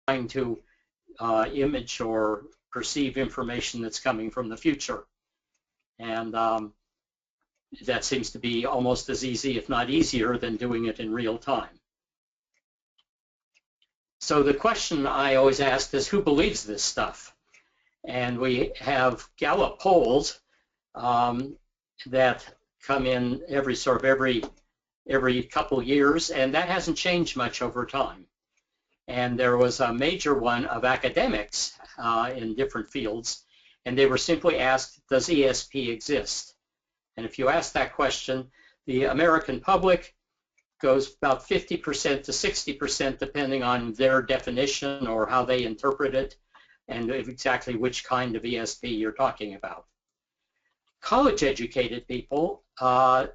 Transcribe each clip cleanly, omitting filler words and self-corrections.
trying to image or perceive information that's coming from the future. And that seems to be almost as easy, if not easier, than doing it in real time. So the question I always ask is, who believes this stuff? And we have Gallup polls that come in every couple years, and that hasn't changed much over time. And there was a major one of academics in different fields, and they were simply asked, does ESP exist? And if you ask that question, the American public goes about 50% to 60%, depending on their definition or how they interpret it, and exactly which kind of ESP you're talking about. College-educated people have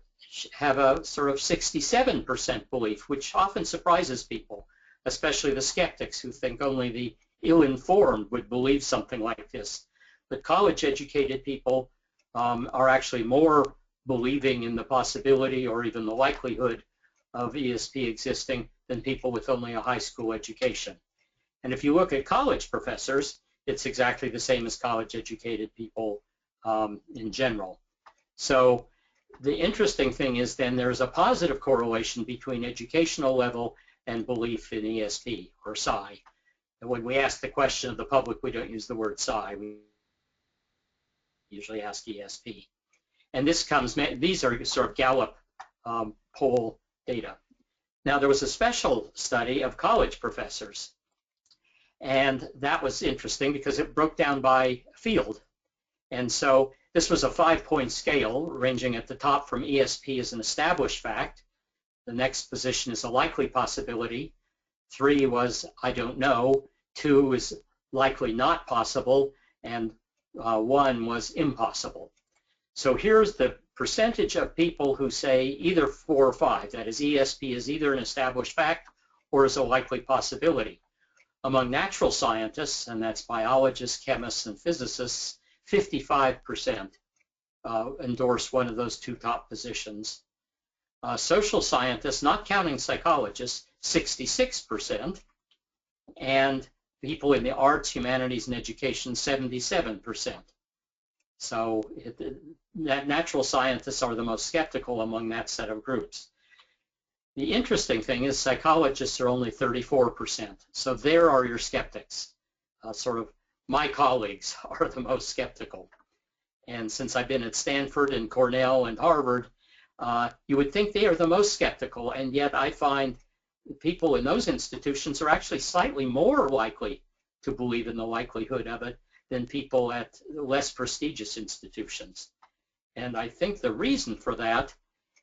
a sort of 67% belief, which often surprises people, especially the skeptics who think only the ill-informed would believe something like this. But college-educated people are actually more believing in the possibility or even the likelihood of ESP existing than people with only a high school education. And if you look at college professors, it's exactly the same as college-educated people in general. So the interesting thing is then there's a positive correlation between educational level and belief in ESP or psi. And when we ask the question of the public, we don't use the word psi. We usually ask ESP. And these are sort of Gallup poll data. Now, there was a special study of college professors, and that was interesting because it broke down by field. And so this was a 5-point scale ranging at the top from ESP is an established fact. The next position is a likely possibility. 3 was I don't know. 2 is likely not possible. And 1 was impossible. So here's the percentage of people who say either 4 or 5. That is, ESP is either an established fact or is a likely possibility. Among natural scientists, and that's biologists, chemists, and physicists, 55% endorse one of those 2 top positions. Social scientists, not counting psychologists, 66%, and people in the arts, humanities, and education, 77%. So natural scientists are the most skeptical among that set of groups. The interesting thing is psychologists are only 34%. So there are your skeptics. Sort of my colleagues are the most skeptical. And since I've been at Stanford and Cornell and Harvard, you would think they are the most skeptical, and yet I find people in those institutions are actually slightly more likely to believe in the likelihood of it than people at less prestigious institutions. And I think the reason for that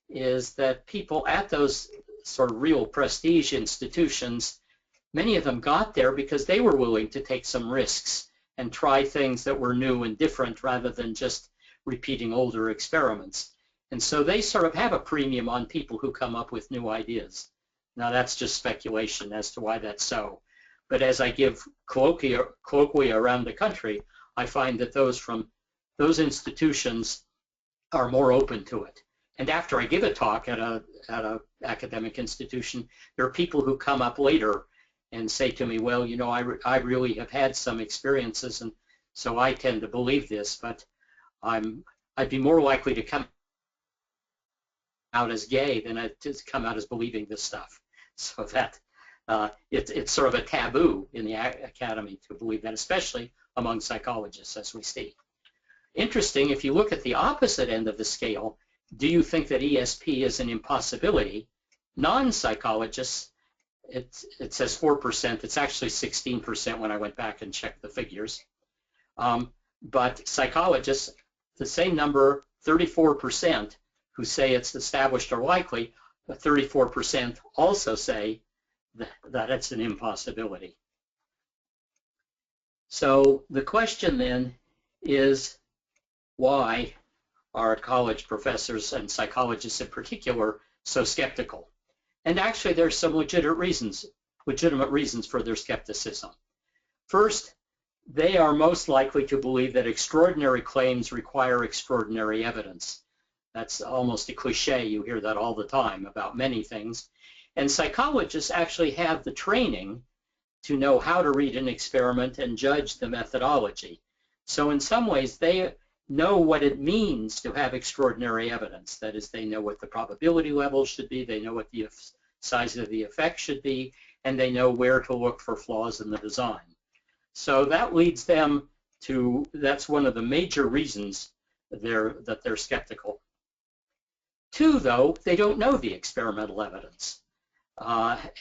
is that people at those sort of real prestige institutions, many of them got there because they were willing to take some risks and try things that were new and different rather than just repeating older experiments. And so they sort of have a premium on people who come up with new ideas. Now that's just speculation as to why that's so. But as I give colloquia around the country, I find that those from those institutions are more open to it. And after I give a talk at a academic institution, there are people who come up later and say to me, well, you know, I really have had some experiences, and so I tend to believe this, but I'd be more likely to come out as gay than to come out as believing this stuff. So that it's sort of a taboo in the academy to believe that, especially among psychologists, as we see. Interesting, if you look at the opposite end of the scale, do you think that ESP is an impossibility? Non-psychologists, it says 4%. It's actually 16% when I went back and checked the figures. But psychologists, the same number, 34%, who say it's established or likely, but 34% also say that it's an impossibility. So the question then is, why are college professors and psychologists in particular so skeptical? And actually there's some legitimate reasons for their skepticism. First, they are most likely to believe that extraordinary claims require extraordinary evidence. That's almost a cliche. You hear that all the time about many things. And psychologists actually have the training to know how to read an experiment and judge the methodology. So in some ways, they know what it means to have extraordinary evidence. That is, they know what the probability level should be, they know what the size of the effect should be, and they know where to look for flaws in the design. So that leads them to, that's one of the major reasons that they're skeptical. Two, though, they don't know the experimental evidence.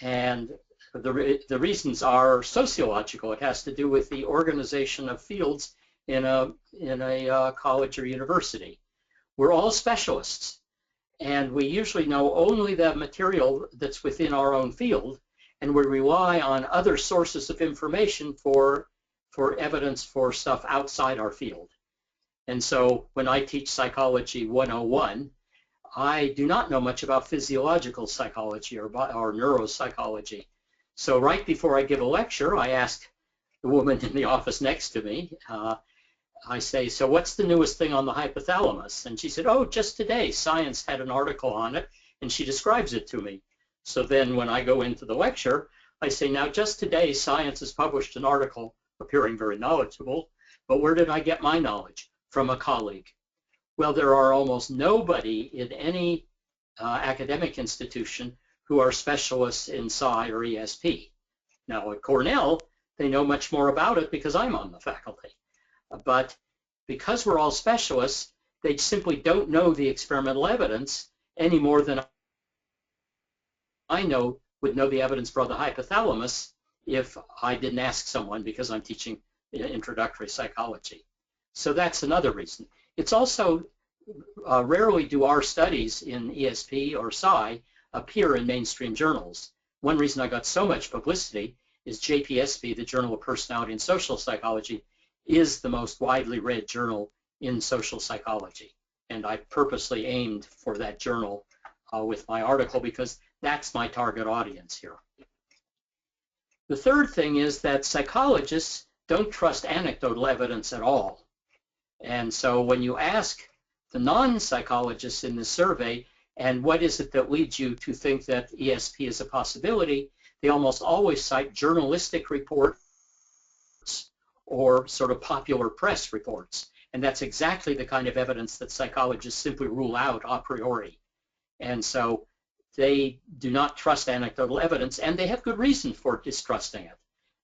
And the reasons are sociological. It has to do with the organization of fields in a college or university. We're all specialists, and we usually know only the material that's within our own field, and we rely on other sources of information for evidence for stuff outside our field. And so when I teach Psychology 101, I do not know much about physiological psychology or neuropsychology. So right before I give a lecture, I ask the woman in the office next to me, I say, so what's the newest thing on the hypothalamus? And she said, oh, just today, Science had an article on it, and she describes it to me. So then when I go into the lecture, I say, now just today, Science has published an article appearing very knowledgeable, but where did I get my knowledge? From a colleague. Well, there are almost nobody in any academic institution who are specialists in Psi or ESP. Now at Cornell, they know much more about it because I'm on the faculty. But because we're all specialists, they simply don't know the experimental evidence any more than I would know the evidence for the hypothalamus if I didn't ask someone, because I'm teaching introductory psychology. So that's another reason. It's also rarely do our studies in ESP or Psi appear in mainstream journals. One reason I got so much publicity is JPSP, the Journal of Personality and Social Psychology, is the most widely read journal in social psychology. And I purposely aimed for that journal with my article because that's my target audience here. The third thing is that psychologists don't trust anecdotal evidence at all. And so when you ask the non-psychologists in this survey, and what is it that leads you to think that ESP is a possibility, they almost always cite journalistic reports or sort of popular press reports. And that's exactly the kind of evidence that psychologists simply rule out a priori. And so they do not trust anecdotal evidence, and they have good reason for distrusting it.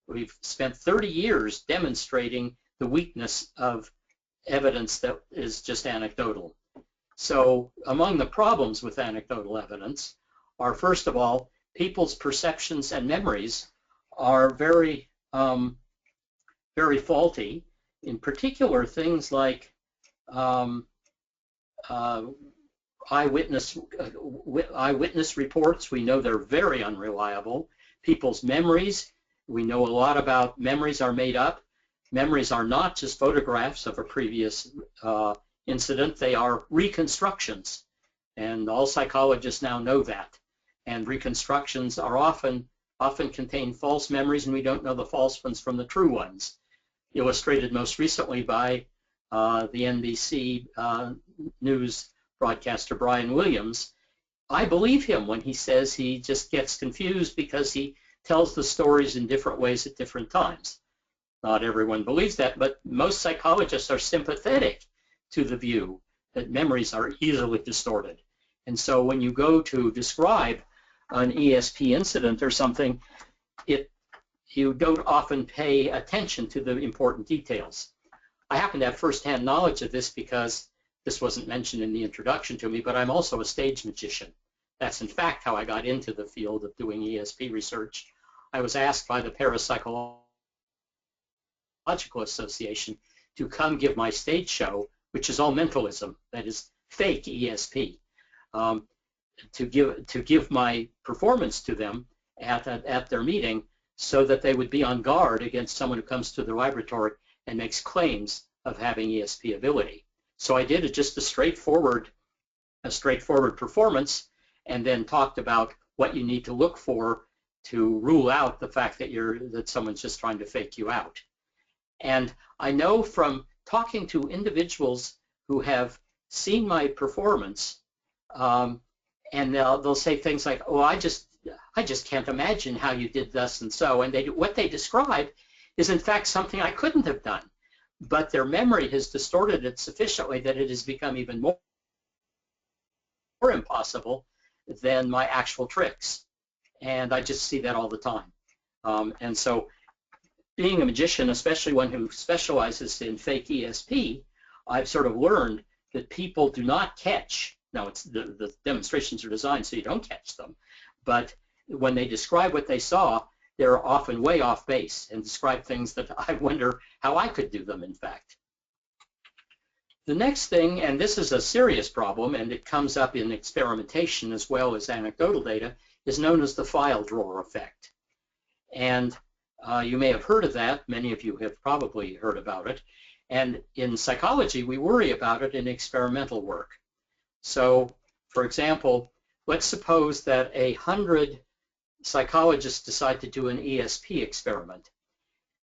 We've spent 30 years demonstrating the weakness of evidence that is just anecdotal. So among the problems with anecdotal evidence are, first of all, people's perceptions and memories are very, very faulty. In particular, things like eyewitness reports, we know they're very unreliable. People's memories, we know a lot about memories are made up. Memories are not just photographs of a previous incident, they are reconstructions. And all psychologists now know that. And reconstructions are often contain false memories, and we don't know the false ones from the true ones. Illustrated most recently by the NBC news broadcaster Brian Williams. I believe him when he says he just gets confused because he tells the stories in different ways at different times. Not everyone believes that, but most psychologists are sympathetic to the view that memories are easily distorted. And so when you go to describe an ESP incident or something, you don't often pay attention to the important details. I happen to have firsthand knowledge of this because this wasn't mentioned in the introduction to me, but I'm also a stage magician. That's in fact how I got into the field of doing ESP research. I was asked by the Parapsychological Association to come give my stage show, which is all mentalism, that is fake ESP, to give my performance to them at their meeting so that they would be on guard against someone who comes to the laboratory and makes claims of having ESP ability. So I did just a straightforward performance, and then talked about what you need to look for to rule out the fact that someone's just trying to fake you out. And I know from talking to individuals who have seen my performance, and they'll say things like, "Oh, I just I just can't imagine how you did thus and so. And what they describe is in fact something I couldn't have done. But their memory has distorted it sufficiently that it has become even more impossible than my actual tricks. And I just see that all the time. And so being a magician, especially one who specializes in fake ESP, I've sort of learned that people do not catch. Now, the demonstrations are designed so you don't catch them. But when they describe what they saw, they're often way off base and describe things that I wonder how I could do them, in fact. The next thing, and this is a serious problem, and it comes up in experimentation as well as anecdotal data, is known as the file drawer effect. And you may have heard of that. Many of you have probably heard about it. And in psychology, we worry about it in experimental work. So, for example, let's suppose that 100 psychologists decide to do an ESP experiment.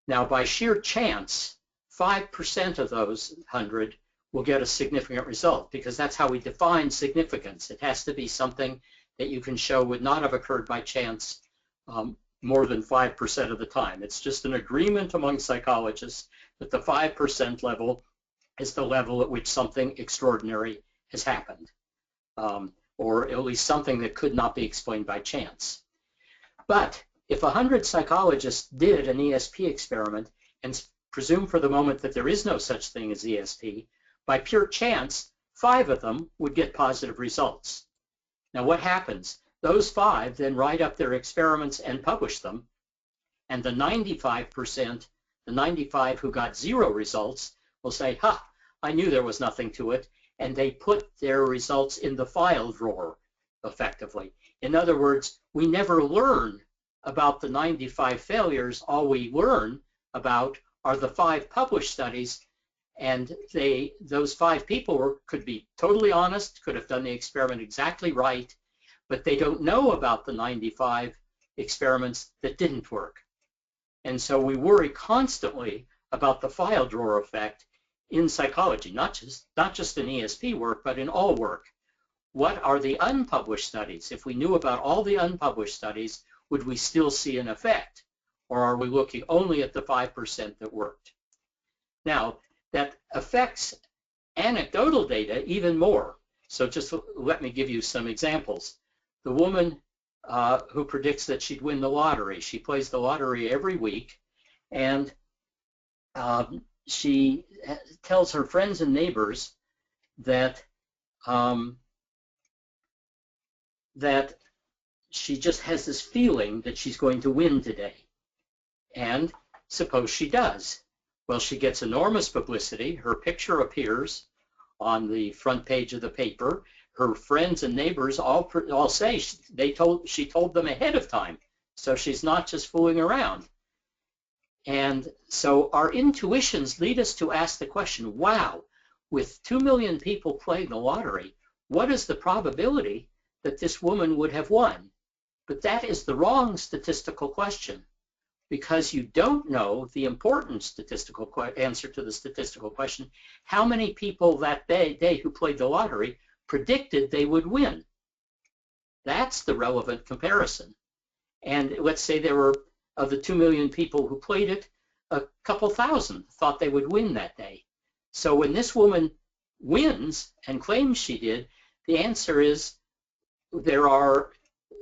Now, by sheer chance, 5% of those 100 will get a significant result, because that's how we define significance. It has to be something that you can show would not have occurred by chance more than 5% of the time. It's just an agreement among psychologists that the 5% level is the level at which something extraordinary has happened, or at least something that could not be explained by chance. But if 100 psychologists did an ESP experiment and presume for the moment that there is no such thing as ESP, by pure chance, 5 of them would get positive results. Now what happens? Those 5 then write up their experiments and publish them, and the 95%, the 95 who got 0 results, will say, ha, I knew there was nothing to it, and they put their results in the file drawer, effectively. In other words, we never learn about the 95 failures. All we learn about are the 5 published studies, and those 5 people could be totally honest, could have done the experiment exactly right, but they don't know about the 95 experiments that didn't work. And so we worry constantly about the file drawer effect in psychology, not just in ESP work, but in all work. What are the unpublished studies? If we knew about all the unpublished studies, would we still see an effect? Or are we looking only at the 5% that worked? Now, that affects anecdotal data even more. So just let me give you some examples. The woman who predicts that she'd win the lottery, she plays the lottery every week, and she tells her friends and neighbors that that she just has this feeling that she's going to win today. And suppose she does. Well, she gets enormous publicity. Her picture appears on the front page of the paper. Her friends and neighbors all say she told them ahead of time. So she's not just fooling around. And so our intuitions lead us to ask the question, wow, with 2 million people playing the lottery, what is the probability that this woman would have won? But that is the wrong statistical question, because you don't know the important statistical answer to the statistical question: how many people that day who played the lottery predicted they would win? That's the relevant comparison. And let's say there were, of the 2 million people who played it, a couple thousand thought they would win that day. So when this woman wins and claims she did, the answer is there are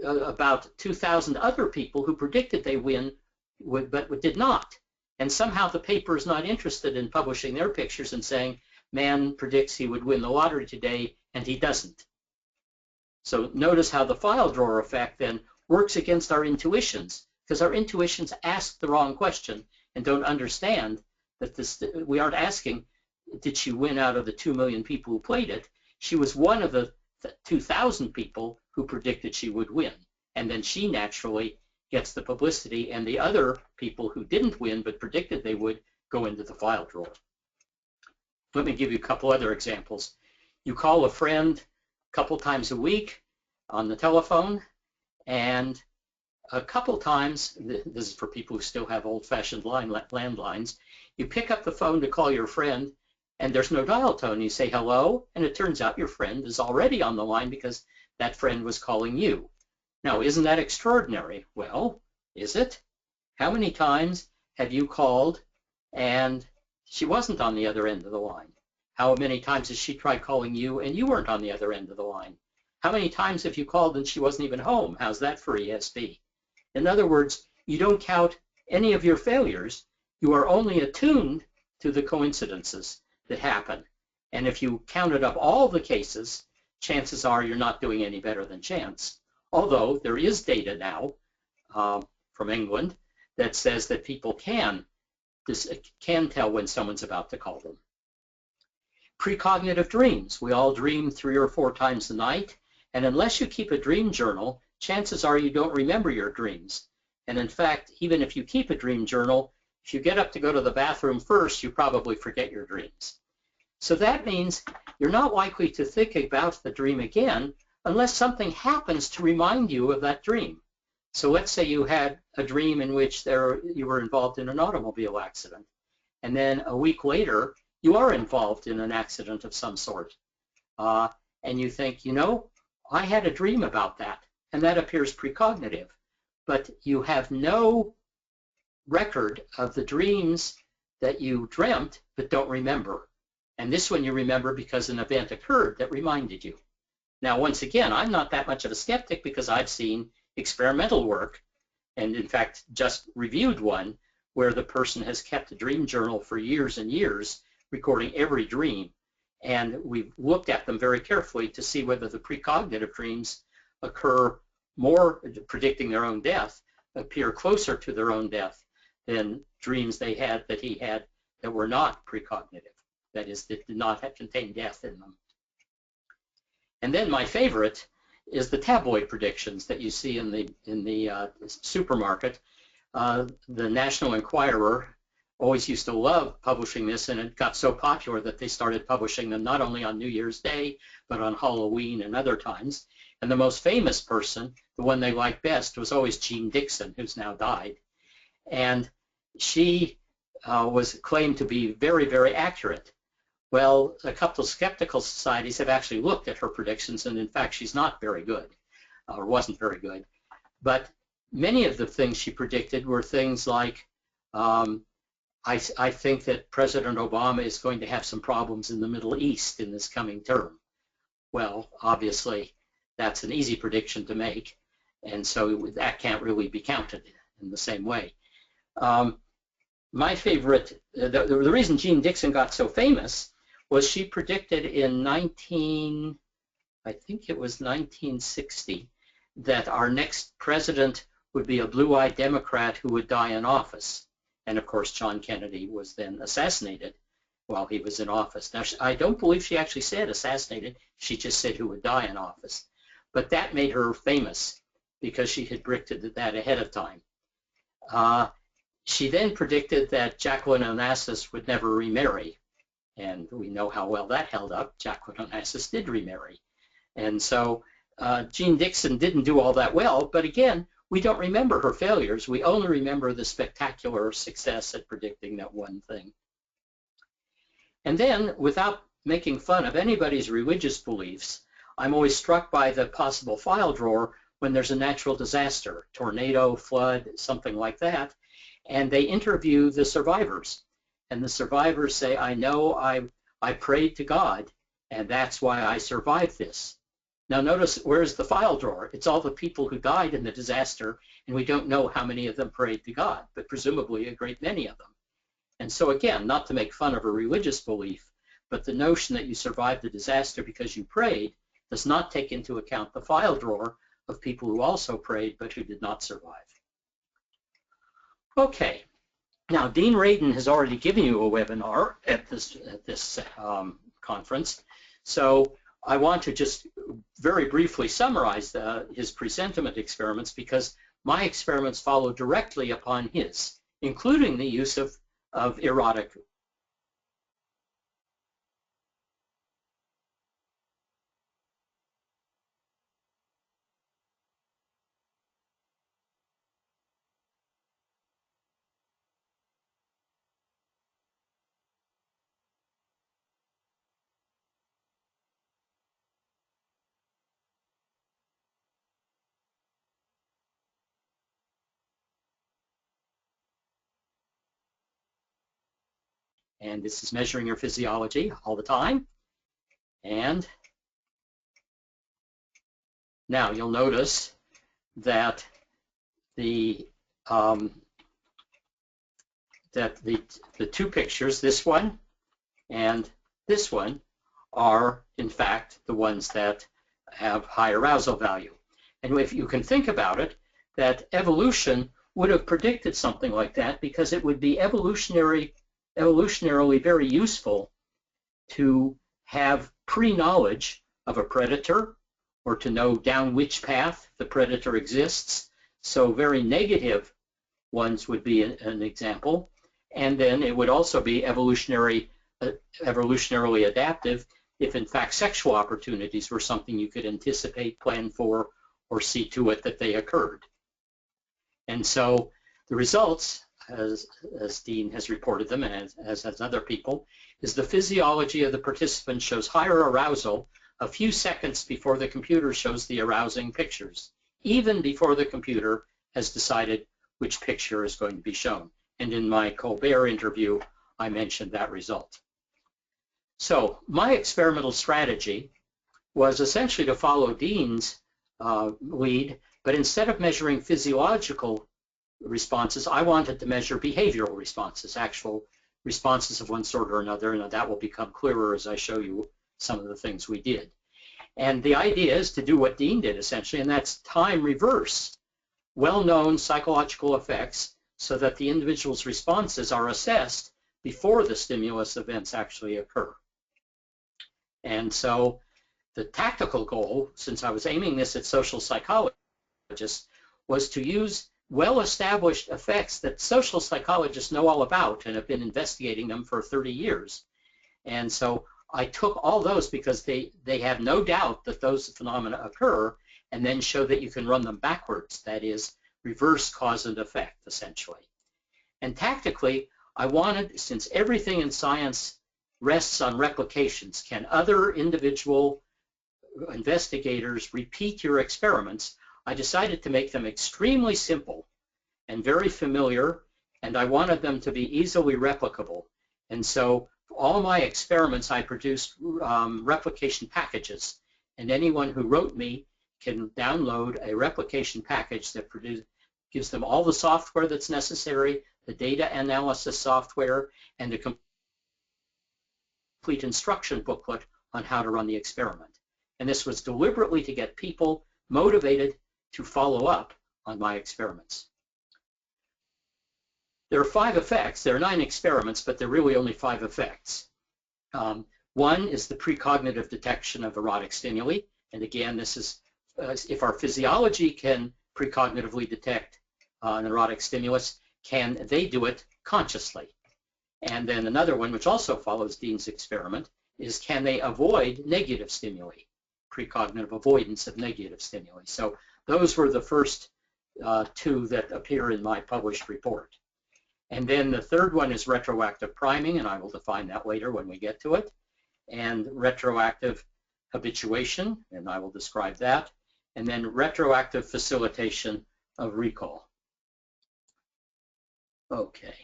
about 2,000 other people who predicted they win but did not. And somehow the paper is not interested in publishing their pictures and saying, man predicts he would win the lottery today and he doesn't. So notice how the file drawer effect then works against our intuitions, because our intuitions ask the wrong question and don't understand that we aren't asking, did she win out of the 2 million people who played it? She was one of the 2,000 people who predicted she would win. And then she naturally gets the publicity, and the other people who didn't win but predicted they would go into the file drawer. Let me give you a couple other examples. You call a friend a couple times a week on the telephone, and a couple times, this is for people who still have old-fashioned landlines, you pick up the phone to call your friend, and there's no dial tone. You say hello, and it turns out your friend is already on the line because that friend was calling you. Now, isn't that extraordinary? Well, is it? How many times have you called and she wasn't on the other end of the line? How many times has she tried calling you and you weren't on the other end of the line? How many times have you called and she wasn't even home? How's that for ESP? In other words, you don't count any of your failures. You are only attuned to the coincidences that happen. And if you counted up all the cases, chances are you're not doing any better than chance. Although there is data now from England that says that people can tell when someone's about to call them. Precognitive dreams. We all dream 3 or 4 times a night, and unless you keep a dream journal, chances are you don't remember your dreams. And in fact, even if you keep a dream journal, if you get up to go to the bathroom first, you probably forget your dreams. So that means you're not likely to think about the dream again unless something happens to remind you of that dream. So let's say you had a dream in which you were involved in an automobile accident, and then a week later you are involved in an accident of some sort, and you think, you know, I had a dream about that, and that appears precognitive, but you have no record of the dreams that you dreamt but don't remember. And this one you remember because an event occurred that reminded you. Now, once again, I'm not that much of a skeptic because I've seen experimental work, and in fact just reviewed one where the person has kept a dream journal for years and years, recording every dream, and we've looked at them very carefully to see whether the precognitive dreams occur more, predicting their own death, appear closer to their own death than dreams he had that were not precognitive, that is, that did not contain death in them. And then my favorite is the tabloid predictions that you see in the supermarket. The National Enquirer always used to love publishing this, and it got so popular that they started publishing them not only on New Year's Day, but on Halloween and other times. And the most famous person, the one they liked best, was always Jean Dixon, who's now died. And she was claimed to be very, very accurate. Well, a couple of skeptical societies have actually looked at her predictions, and in fact, she's not very good, or wasn't very good. But many of the things she predicted were things like, I think that President Obama is going to have some problems in the Middle East in this coming term. Well, obviously, that's an easy prediction to make, and so that can't really be counted in the same way. My favorite, the reason Jean Dixon got so famous was she predicted in I think it was 1960, that our next president would be a blue-eyed Democrat who would die in office. And of course, John Kennedy was then assassinated while he was in office. Now, I don't believe she actually said assassinated. She just said who would die in office. But that made her famous because she had predicted that ahead of time. She then predicted that Jacqueline Onassis would never remarry. And we know how well that held up. Jacqueline Onassis did remarry. And so Jean Dixon didn't do all that well, but again, we don't remember her failures. We only remember the spectacular success at predicting that one thing. And then, without making fun of anybody's religious beliefs, I'm always struck by the possible file drawer when there's a natural disaster, tornado, flood, something like that, and they interview the survivors. And the survivors say, I know I prayed to God, and that's why I survived this. Now notice, where's the file drawer? It's all the people who died in the disaster, and we don't know how many of them prayed to God, but presumably a great many of them. And so again, not to make fun of a religious belief, but the notion that you survived the disaster because you prayed does not take into account the file drawer of people who also prayed but who did not survive. Okay, now Dean Radin has already given you a webinar at this conference, so I want to just very briefly summarize his presentiment experiments, because my experiments follow directly upon his, including the use of erotic And this is measuring your physiology all the time. And now you'll notice that the two pictures, this one and this one, are in fact the ones that have high arousal value. And if you can think about it, that evolution would have predicted something like that, because it would be evolutionarily very useful to have pre-knowledge of a predator, or to know down which path the predator exists. So very negative ones would be an example. And then it would also be evolutionarily adaptive if in fact sexual opportunities were something you could anticipate, plan for, or see to it that they occurred. And so the results, as Dean has reported them, and as has other people, is the physiology of the participant shows higher arousal a few seconds before the computer shows the arousing pictures, even before the computer has decided which picture is going to be shown. And in my Colbert interview, I mentioned that result. So my experimental strategy was essentially to follow Dean's lead, but instead of measuring physiological responses, I wanted to measure behavioral responses, actual responses of one sort or another, and that will become clearer as I show you some of the things we did. And the idea is to do what Dean did, essentially, and that's time reverse well-known psychological effects so that the individual's responses are assessed before the stimulus events actually occur. And so the tactical goal, since I was aiming this at social psychologists, was to use well-established effects that social psychologists know all about and have been investigating them for 30 years. And so I took all those because they have no doubt that those phenomena occur, and then show that you can run them backwards, that is, reverse cause and effect, essentially. And tactically, I wanted, since everything in science rests on replications, can other individual investigators repeat your experiments? I decided to make them extremely simple and very familiar, and I wanted them to be easily replicable. And so for all my experiments, I produced replication packages, and anyone who wrote me can download a replication package that gives them all the software that's necessary, the data analysis software, and a complete instruction booklet on how to run the experiment. And this was deliberately to get people motivated to follow up on my experiments. There are 5 effects. There are 9 experiments, but there are really only 5 effects. One is the precognitive detection of erotic stimuli. And again, this is if our physiology can precognitively detect an erotic stimulus, can they do it consciously? And then another one, which also follows Dean's experiment, is can they avoid negative stimuli, precognitive avoidance of negative stimuli. So those were the first 2 that appear in my published report. And then the third one is retroactive priming, and I will define that later when we get to it, and retroactive habituation, and I will describe that, and then retroactive facilitation of recall. Okay,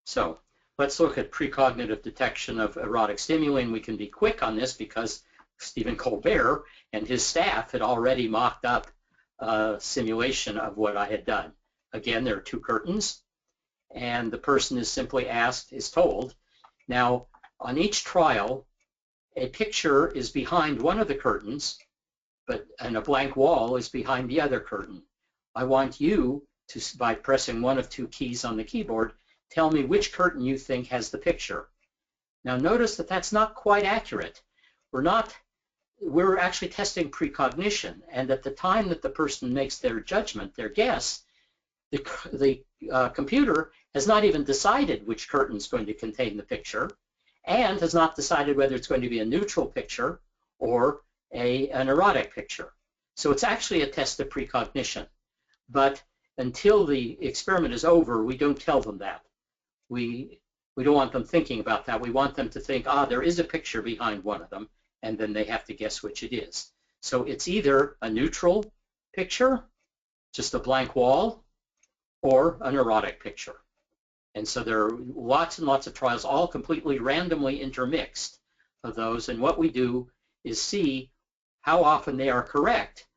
so let's look at precognitive detection of erotic stimuli, and we can be quick on this because Stephen Colbert and his staff had already mocked up a simulation of what I had done. Again, there are 2 curtains, and the person is simply asked, is told, now on each trial, a picture is behind one of the curtains, and a blank wall is behind the other curtain. I want you to, by pressing one of 2 keys on the keyboard, tell me which curtain you think has the picture. Now notice that that's not quite accurate. We're actually testing precognition, and at the time that the person makes their judgment, their guess, the computer has not even decided which curtain is going to contain the picture, and has not decided whether it's going to be a neutral picture or an erotic picture. So it's actually a test of precognition. But until the experiment is over, we don't tell them that. We don't want them thinking about that. We want them to think, there is a picture behind one of them, and then they have to guess which it is. So it's either a neutral picture, just a blank wall, or an erotic picture. And so there are lots and lots of trials, all completely randomly intermixed of those. And what we do is see how often they are correct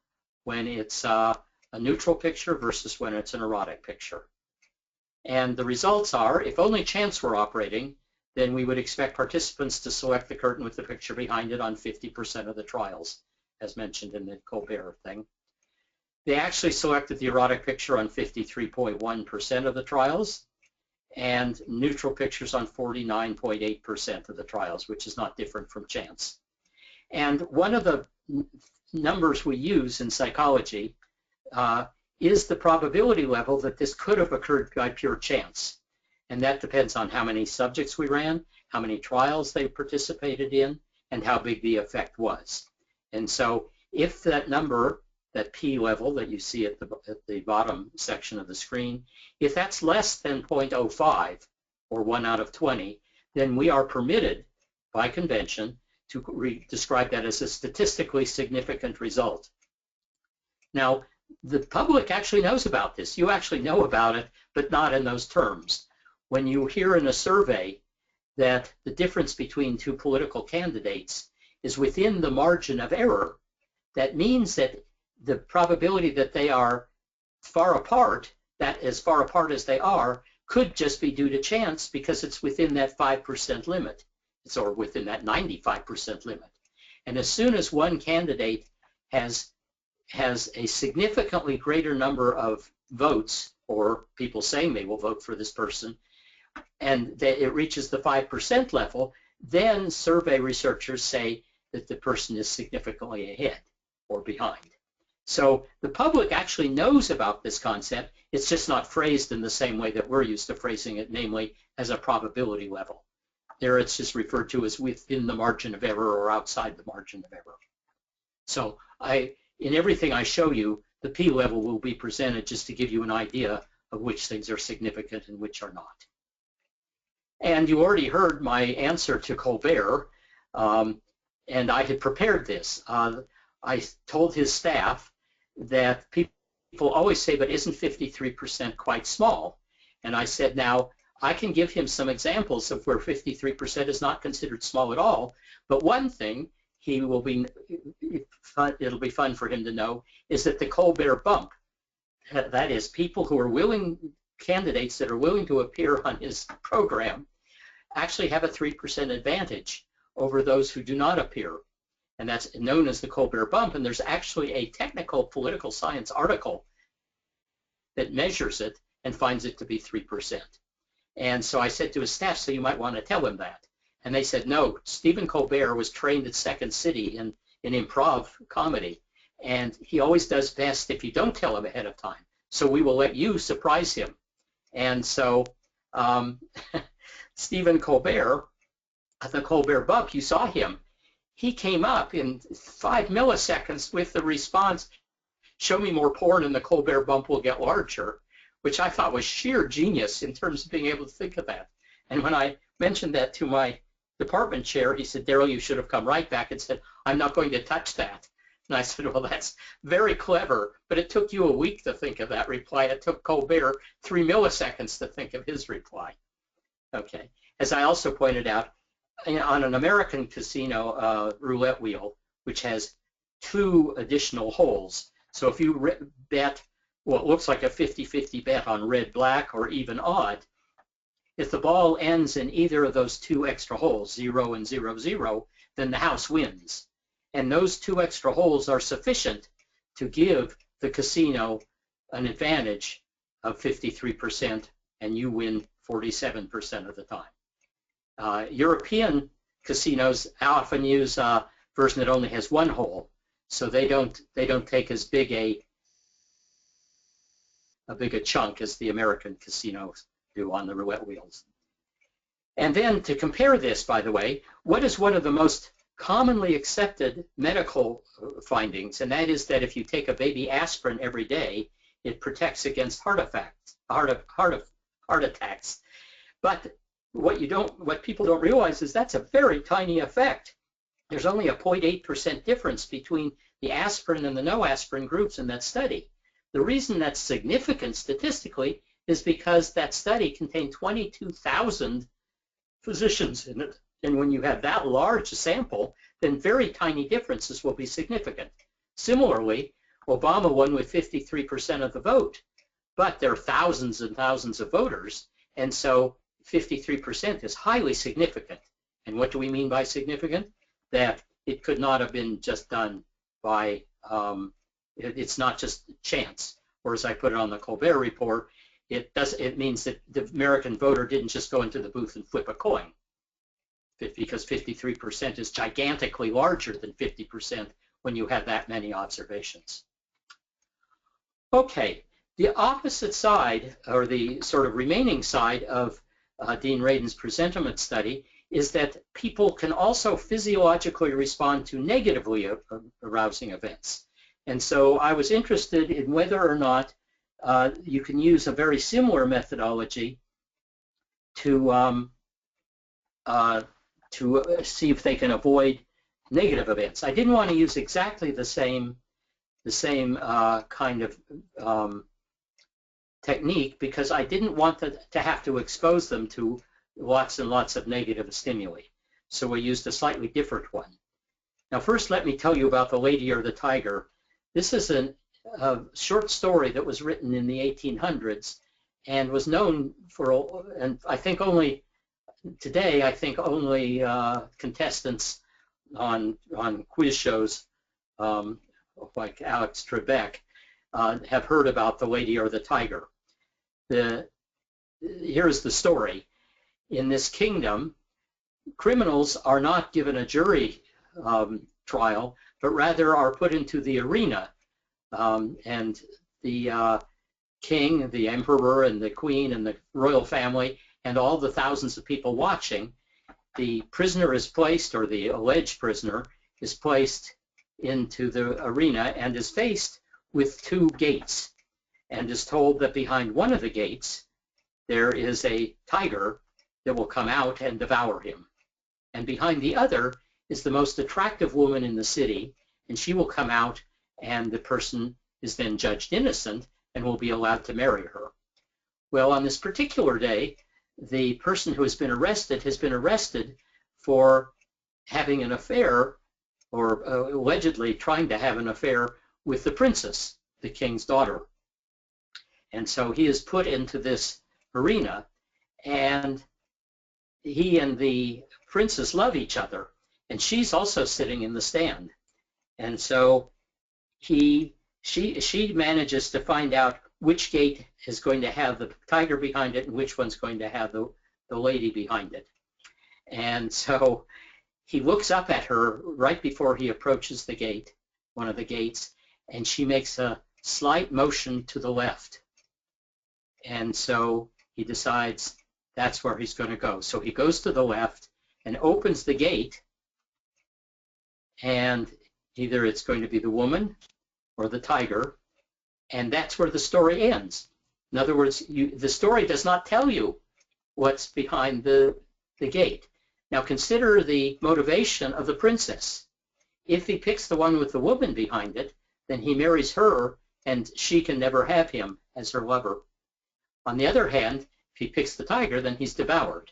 when it's a neutral picture versus when it's an erotic picture. And the results are, if only chance were operating, then we would expect participants to select the curtain with the picture behind it on 50% of the trials, as mentioned in the Colbert thing. They actually selected the erotic picture on 53.1% of the trials, and neutral pictures on 49.8% of the trials, which is not different from chance. And one of the numbers we use in psychology is the probability level that this could have occurred by pure chance. And that depends on how many subjects we ran, how many trials they participated in, and how big the effect was. And so if that number, that P level that you see at the bottom section of the screen, if that's less than 0.05 or 1 out of 20, then we are permitted by convention to describe that as a statistically significant result. Now, the public actually knows about this. You actually know about it, but not in those terms. When you hear in a survey that the difference between two political candidates is within the margin of error, that means that the probability that they are far apart, that as far apart as they are, could just be due to chance because it's within that 5% limit. It's or within that 95% limit. And as soon as one candidate has a significantly greater number of votes, or people saying they will vote for this person, and that it reaches the 5% level, then survey researchers say that the person is significantly ahead or behind. So the public actually knows about this concept. It's just not phrased in the same way that we're used to phrasing it, namely as a probability level. There it's just referred to as within the margin of error or outside the margin of error. So in everything I show you, the P level will be presented just to give you an idea of which things are significant and which are not. And you already heard my answer to Colbert, and I had prepared this. I told his staff that people always say, but isn't 53% quite small? And I said, now, I can give him some examples of where 53% is not considered small at all, but one thing it'll be fun for him to know is that the Colbert bump, that is people who are candidates that are willing to appear on his program, actually have a 3% advantage over those who do not appear. And that's known as the Colbert bump, and there's actually a technical political science article that measures it and finds it to be 3%. And so I said to his staff, so you might want to tell him that. And they said, no, Stephen Colbert was trained at Second City in improv comedy, and he always does best if you don't tell him ahead of time. So we will let you surprise him. And so Stephen Colbert, at the Colbert bump, you saw him. He came up in 5 milliseconds with the response, show me more porn and the Colbert bump will get larger, which I thought was sheer genius in terms of being able to think of that. And when I mentioned that to my department chair, he said, Daryl, you should have come right back and said, I'm not going to touch that. And I said, well, that's very clever, but it took you a week to think of that reply. It took Colbert 3 milliseconds to think of his reply. Okay. As I also pointed out, on an American casino roulette wheel, which has 2 additional holes, so if you bet what looks like a 50-50 bet on red-black or even odd, if the ball ends in either of those 2 extra holes, 0 and 0-0, then the house wins. And those 2 extra holes are sufficient to give the casino an advantage of 53%, and you win 47% of the time. European casinos often use a version that only has 1 hole, so they don't take as big a chunk as the American casinos do on the roulette wheels. And then to compare this, by the way, what is one of the most commonly accepted medical findings, and that is that if you take a baby aspirin every day, it protects against heart attacks. But what people don't realize is that's a very tiny effect. There's only a 0.8% difference between the aspirin and the no aspirin groups in that study. The reason that's significant statistically is because that study contained 22,000 physicians in it. And when you have that large a sample, then very tiny differences will be significant. Similarly, Obama won with 53% of the vote, but there are thousands and thousands of voters, and so 53% is highly significant. And what do we mean by significant? That it could not have been just done by, it's not just chance, or as I put it on the Colbert Report, it means that the American voter didn't just go into the booth and flip a coin, because 53% is gigantically larger than 50% when you have that many observations. Okay, the opposite side, or the sort of remaining side of Dean Radin's presentiment study, is that people can also physiologically respond to negatively arousing events. And so I was interested in whether or not you can use a very similar methodology to see if they can avoid negative events. I didn't want to use exactly the same kind of technique, because I didn't want to have to expose them to lots and lots of negative stimuli. So we used a slightly different one. Now first let me tell you about The Lady or the Tiger. This is a short story that was written in the 1800s and was known for, and I think only today, only contestants on quiz shows like Alex Trebek have heard about The Lady or the Tiger. Here's the story. In this kingdom, criminals are not given a jury trial, but rather are put into the arena. And the king, the emperor, and the queen, and the royal family, and all the thousands of people watching, the prisoner is placed, or the alleged prisoner is placed into the arena and is faced with two gates, and is told that behind one of the gates there is a tiger that will come out and devour him. And behind the other is the most attractive woman in the city, and she will come out, and the person is then judged innocent and will be allowed to marry her. Well, on this particular day, the person who has been arrested for having an affair, or allegedly trying to have an affair with the princess, the king's daughter. And so he is put into this arena, and he and the princess love each other, and she's also sitting in the stand. And so she manages to find out which gate is going to have the tiger behind it and which one's going to have the lady behind it. And so he looks up at her right before he approaches the gate, one of the gates, and she makes a slight motion to the left. And so he decides that's where he's going to go. So he goes to the left and opens the gate, and either it's going to be the woman or the tiger, and that's where the story ends. In other words, the story does not tell you what's behind the gate. Now consider the motivation of the princess. If he picks the one with the woman behind it, then he marries her, and she can never have him as her lover. On the other hand, if he picks the tiger, then he's devoured.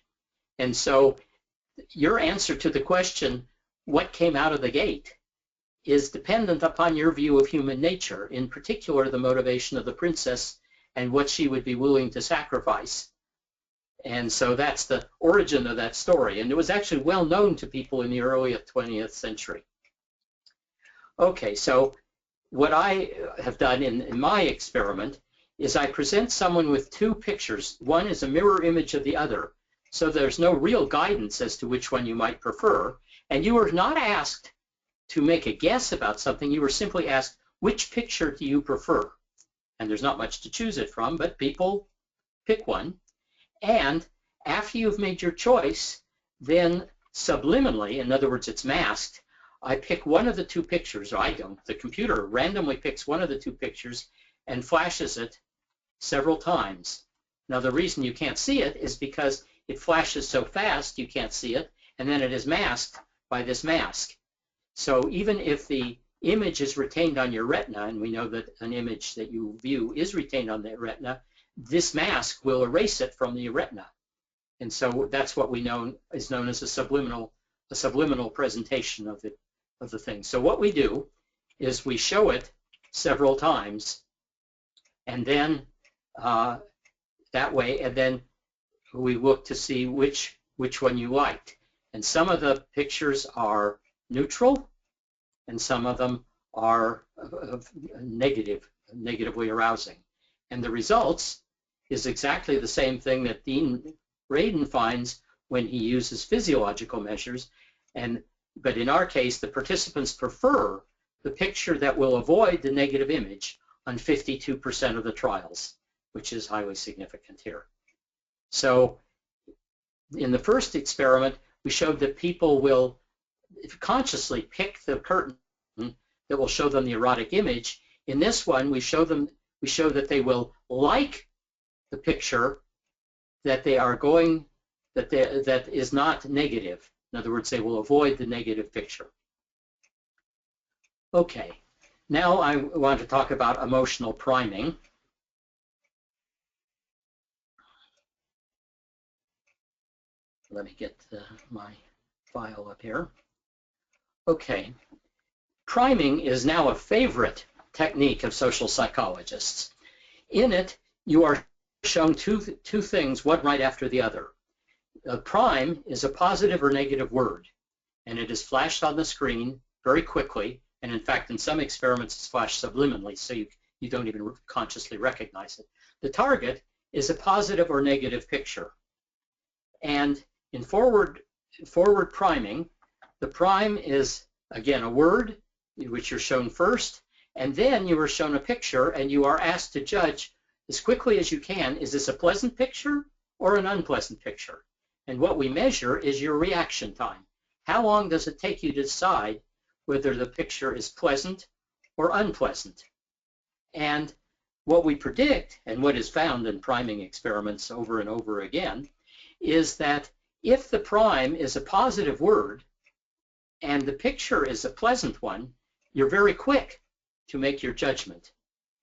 And so your answer to the question, what came out of the gate, is dependent upon your view of human nature, in particular the motivation of the princess and what she would be willing to sacrifice. And so that's the origin of that story. And it was actually well known to people in the early 20th century. Okay, so what I have done in my experiment is I present someone with two pictures. One is a mirror image of the other. So there's no real guidance as to which one you might prefer. And you were not asked to make a guess about something. You were simply asked, which picture do you prefer? And there's not much to choose it from, but people pick one. And after you've made your choice, then subliminally, in other words, it's masked, I pick one of the two pictures, or I don't, the computer randomly picks one of the two pictures and flashes it several times. Now the reason you can't see it is because it flashes so fast you can't see it, and then it is masked by this mask. So even if the image is retained on your retina, and we know that an image that you view is retained on the retina, this mask will erase it from the retina. And so that's what is known as a subliminal presentation of the thing. So what we do is we show it several times, and then that way, and then we look to see which one you liked. And some of the pictures are neutral, and some of them are negatively arousing. And the results is exactly the same thing that Dean Radin finds when he uses physiological measures. But in our case, the participants prefer the picture that will avoid the negative image on 52% of the trials, which is highly significant here. So in the first experiment, we showed that people will consciously pick the curtain that will show them the erotic image. In this one, we show that they will like the picture that that is not negative. In other words, they will avoid the negative picture. Okay, now I want to talk about emotional priming. Let me get my file up here. Okay, priming is now a favorite technique of social psychologists. In it, you are shown two things, one right after the other. Prime is a positive or negative word, and it is flashed on the screen very quickly, and in fact, in some experiments, it's flashed subliminally, so you don't even consciously recognize it. The target is a positive or negative picture. And in forward priming, the prime is, again, a word, which you're shown first, and then you are shown a picture, and you are asked to judge as quickly as you can, is this a pleasant picture or an unpleasant picture? And what we measure is your reaction time. How long does it take you to decide whether the picture is pleasant or unpleasant? And what we predict, and what is found in priming experiments over and over again, is that if the prime is a positive word and the picture is a pleasant one, you're very quick to make your judgment.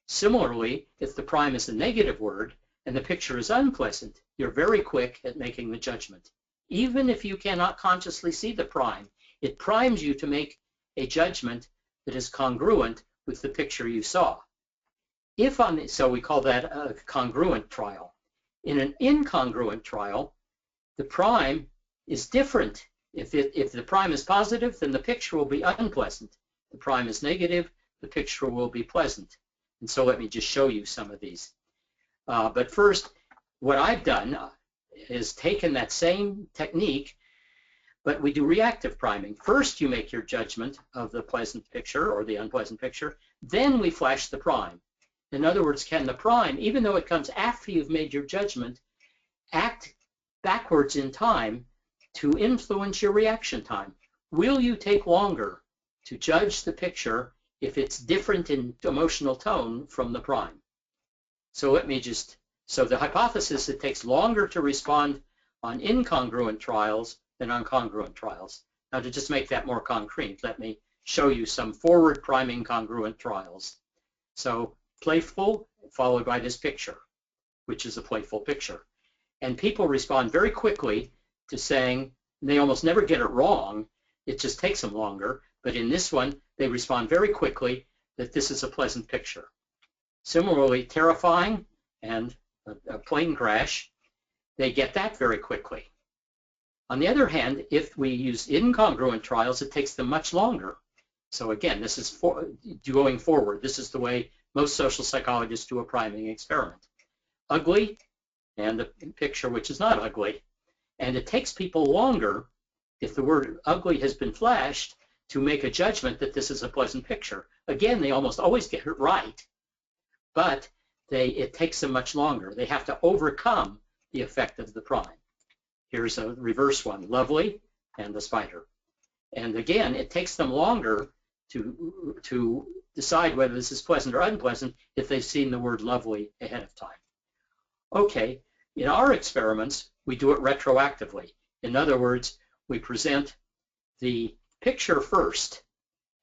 Similarly, if the prime is a negative word and the picture is unpleasant, you're very quick at making the judgment. Even if you cannot consciously see the prime, it primes you to make a judgment that is congruent with the picture you saw. So we call that a congruent trial. In an incongruent trial, the prime is different. If the prime is positive, then the picture will be unpleasant. If the prime is negative, the picture will be pleasant. And so let me just show you some of these. But first, what I've done is taken that same technique, but we do reactive priming. First, you make your judgment of the pleasant picture or the unpleasant picture. Then we flash the prime. In other words, can the prime, even though it comes after you've made your judgment, act backwards in time to influence your reaction time? Will you take longer to judge the picture if it's different in emotional tone from the prime? So the hypothesis, it takes longer to respond on incongruent trials than on congruent trials. Now, to just make that more concrete, let me show you some forward priming congruent trials. So playful followed by this picture, which is a playful picture. And people respond very quickly to saying, they almost never get it wrong, it just takes them longer, but in this one, they respond very quickly that this is a pleasant picture. Similarly, terrifying and a plane crash, they get that very quickly. On the other hand, if we use incongruent trials, it takes them much longer. So again, this is going forward. This is the way most social psychologists do a priming experiment. Ugly and a picture which is not ugly. And it takes people longer, if the word ugly has been flashed, to make a judgment that this is a pleasant picture. Again, they almost always get it right, but it takes them much longer. They have to overcome the effect of the prime. Here's a reverse one, lovely and the spider. And again, it takes them longer to decide whether this is pleasant or unpleasant if they've seen the word lovely ahead of time. Okay, in our experiments, we do it retroactively. In other words, we present the picture first,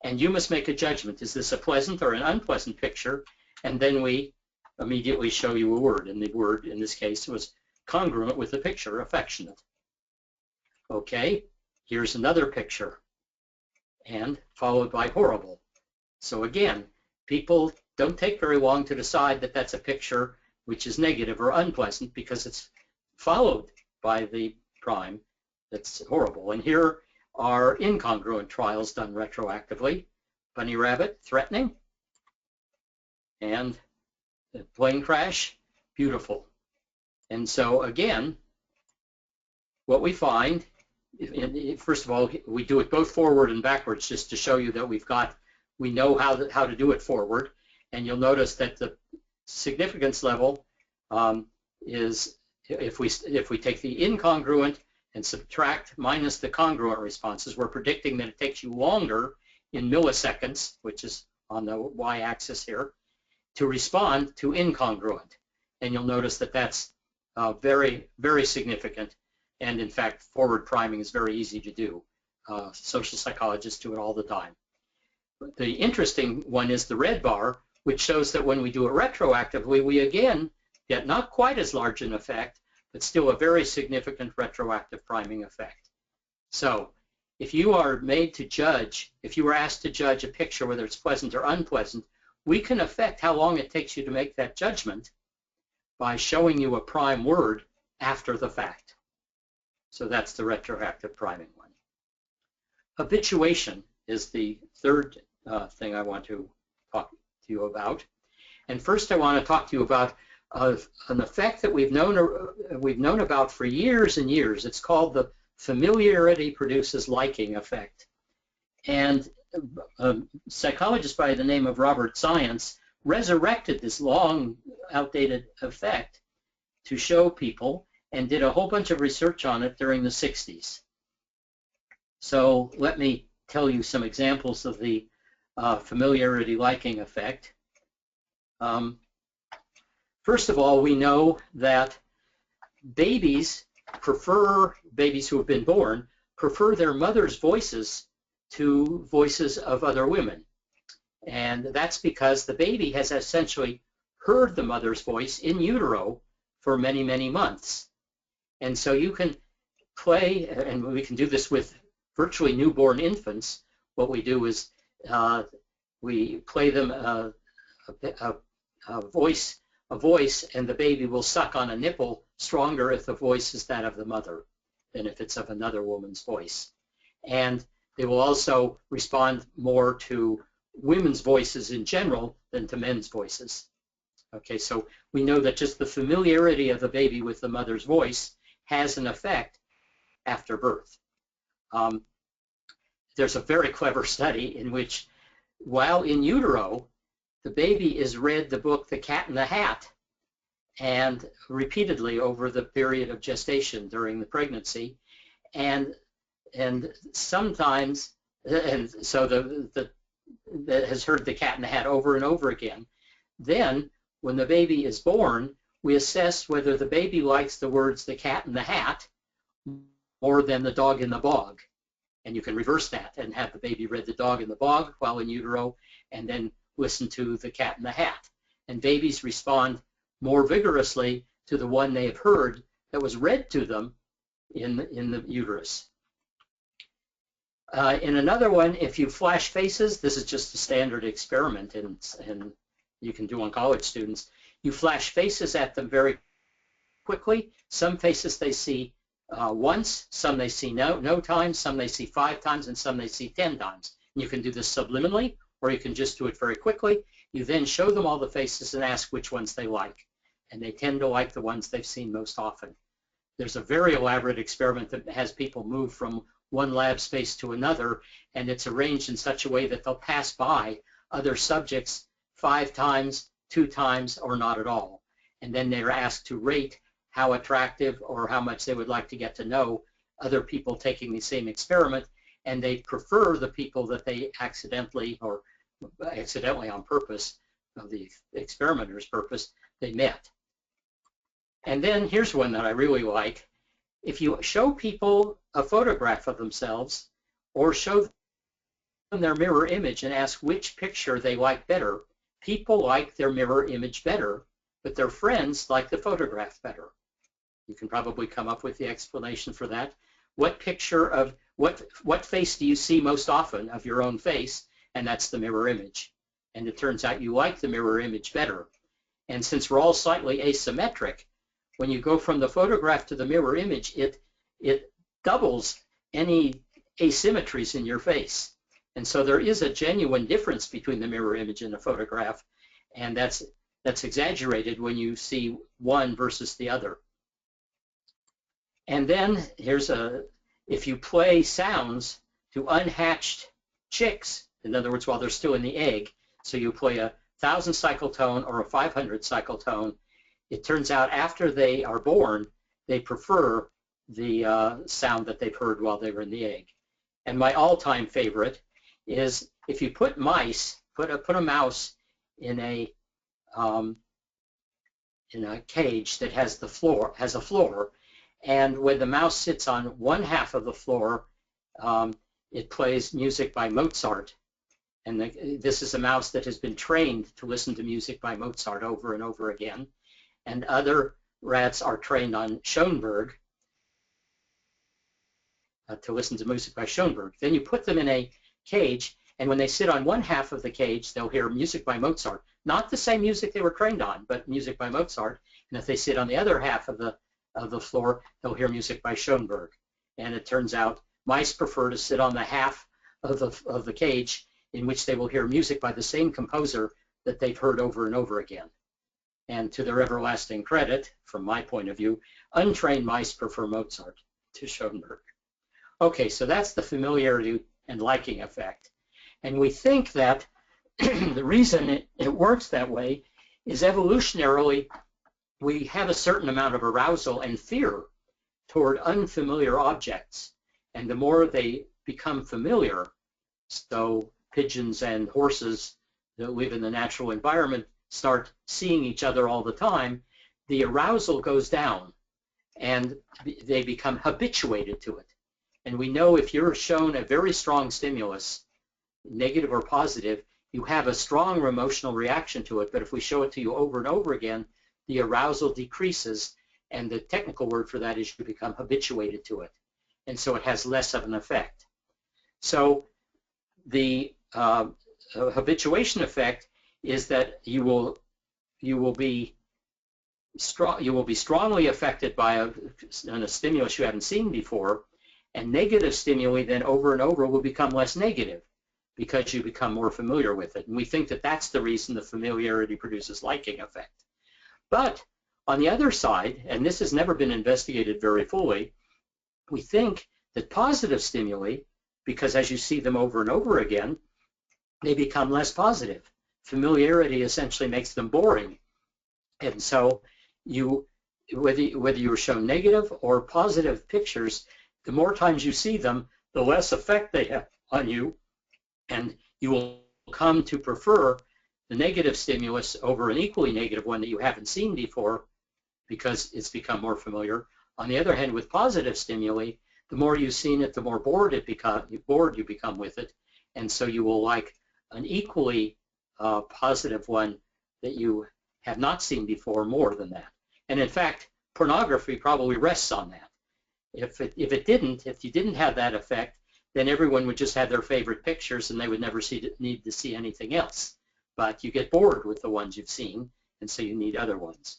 and you must make a judgment. Is this a pleasant or an unpleasant picture? And then we immediately show you a word, and the word in this case was congruent with the picture, affectionate. Okay, here's another picture, and followed by horrible. So again, people don't take very long to decide that that's a picture which is negative or unpleasant because it's followed by the prime that's horrible. And here are incongruent trials done retroactively. Bunny rabbit, threatening, and the plane crash, beautiful. And so again, what we find, first of all, we do it both forward and backwards just to show you that we know how to do it forward. And you'll notice that the significance level is, if we take the incongruent and subtract minus the congruent responses, we're predicting that it takes you longer in milliseconds, which is on the y-axis here, to respond to incongruent. And you'll notice that that's very, very significant. And in fact, forward priming is very easy to do. Social psychologists do it all the time. The interesting one is the red bar, which shows that when we do it retroactively, we again get not quite as large an effect, but still a very significant retroactive priming effect. So if you are made to judge, if you were asked to judge a picture, whether it's pleasant or unpleasant, we can affect how long it takes you to make that judgment by showing you a prime word after the fact. So that's the retroactive priming one. Habituation is the third thing I want to talk to you about. And first I want to talk to you about an effect that we've known about for years and years. It's called the familiarity produces liking effect. And a psychologist by the name of Robert Science resurrected this long outdated effect to show people and did a whole bunch of research on it during the 60s. So let me tell you some examples of the familiarity liking effect. First of all, we know that babies who have been born prefer their mother's voices to voices of other women. And that's because the baby has essentially heard the mother's voice in utero for many, many months. And so you can play, and we can do this with virtually newborn infants. What we do is we play them a voice, and the baby will suck on a nipple stronger if the voice is that of the mother than if it's of another woman's voice. And they will also respond more to women's voices in general than to men's voices. Okay, so we know that just the familiarity of the baby with the mother's voice has an effect after birth. There's a very clever study in which, while in utero, the baby is read the book The Cat in the Hat, and repeatedly over the period of gestation during the pregnancy, and sometimes, and so that has heard The Cat in the Hat over and over again. Then, when the baby is born, we assess whether the baby likes the words "the cat in the hat" more than "the dog in the bog." And you can reverse that and have the baby read "the dog in the bog" while in utero, and then listen to "the cat in the hat." And babies respond more vigorously to the one they have heard that was read to them in the uterus. In another one, if you flash faces, this is just a standard experiment, and you can do on college students. You flash faces at them very quickly. Some faces they see once, some they see no times, some they see 5 times, and some they see 10 times. And you can do this subliminally, or you can just do it very quickly. You then show them all the faces and ask which ones they like. And they tend to like the ones they've seen most often. There's a very elaborate experiment that has people move from one lab space to another, and it's arranged in such a way that they'll pass by other subjects 5 times, 2 times, or not at all. And then they're asked to rate how attractive or how much they would like to get to know other people taking the same experiment, and they prefer the people that they accidentally on purpose, of the experimenter's purpose, they met. And then here's one that I really like. If you show people a photograph of themselves or show them their mirror image and ask which picture they like better, people like their mirror image better but their friends like the photograph better. You can probably come up with the explanation for that. What picture of what face do you see most often of your own face? And that's the mirror image. And it turns out you like the mirror image better. And since we're all slightly asymmetric, when you go from the photograph to the mirror image, it doubles any asymmetries in your face. And so there is a genuine difference between the mirror image and the photograph, and that's exaggerated when you see one versus the other. And then if you play sounds to unhatched chicks, in other words, while they're still in the egg, so you play a 1,000 cycle tone or a 500 cycle tone, it turns out after they are born, they prefer the sound that they've heard while they were in the egg. And my all-time favorite is if you put mice, put a mouse in a cage that has a floor, and when the mouse sits on one half of the floor, it plays music by Mozart. And this is a mouse that has been trained to listen to music by Mozart over and over again. And other rats are trained on Schoenberg to listen to music by Schoenberg. Then you put them in a cage, and when they sit on one half of the cage, they'll hear music by Mozart. Not the same music they were trained on, but music by Mozart. And if they sit on the other half of the floor, they'll hear music by Schoenberg. And it turns out mice prefer to sit on the half of the cage in which they will hear music by the same composer that they've heard over and over again. And to their everlasting credit, from my point of view, untrained mice prefer Mozart to Schoenberg. Okay, so that's the familiarity and liking effect. And we think that the reason it works that way is evolutionarily we have a certain amount of arousal and fear toward unfamiliar objects. And the more they become familiar, so pigeons and horses that live in the natural environment start seeing each other all the time, the arousal goes down and they become habituated to it. And we know if you're shown a very strong stimulus, negative or positive, you have a strong emotional reaction to it. But if we show it to you over and over again, the arousal decreases, and the technical word for that is you become habituated to it. And so it has less of an effect. So the habituation effect is that you will be strongly affected by a stimulus you haven't seen before, and negative stimuli then over and over will become less negative because you become more familiar with it. And we think that that's the reason the familiarity produces liking effect. But on the other side, and this has never been investigated very fully, we think that positive stimuli, because as you see them over and over again, they become less positive. Familiarity essentially makes them boring. And so whether you were shown negative or positive pictures, the more times you see them, the less effect they have on you, and you will come to prefer the negative stimulus over an equally negative one that you haven't seen before because it's become more familiar. On the other hand, with positive stimuli, the more you've seen it, the more bored you become with it, and so you will like an equally positive one that you have not seen before more than that. And in fact, pornography probably rests on that. If you didn't have that effect, then everyone would just have their favorite pictures and they would never need to see anything else. But you get bored with the ones you've seen, and so you need other ones.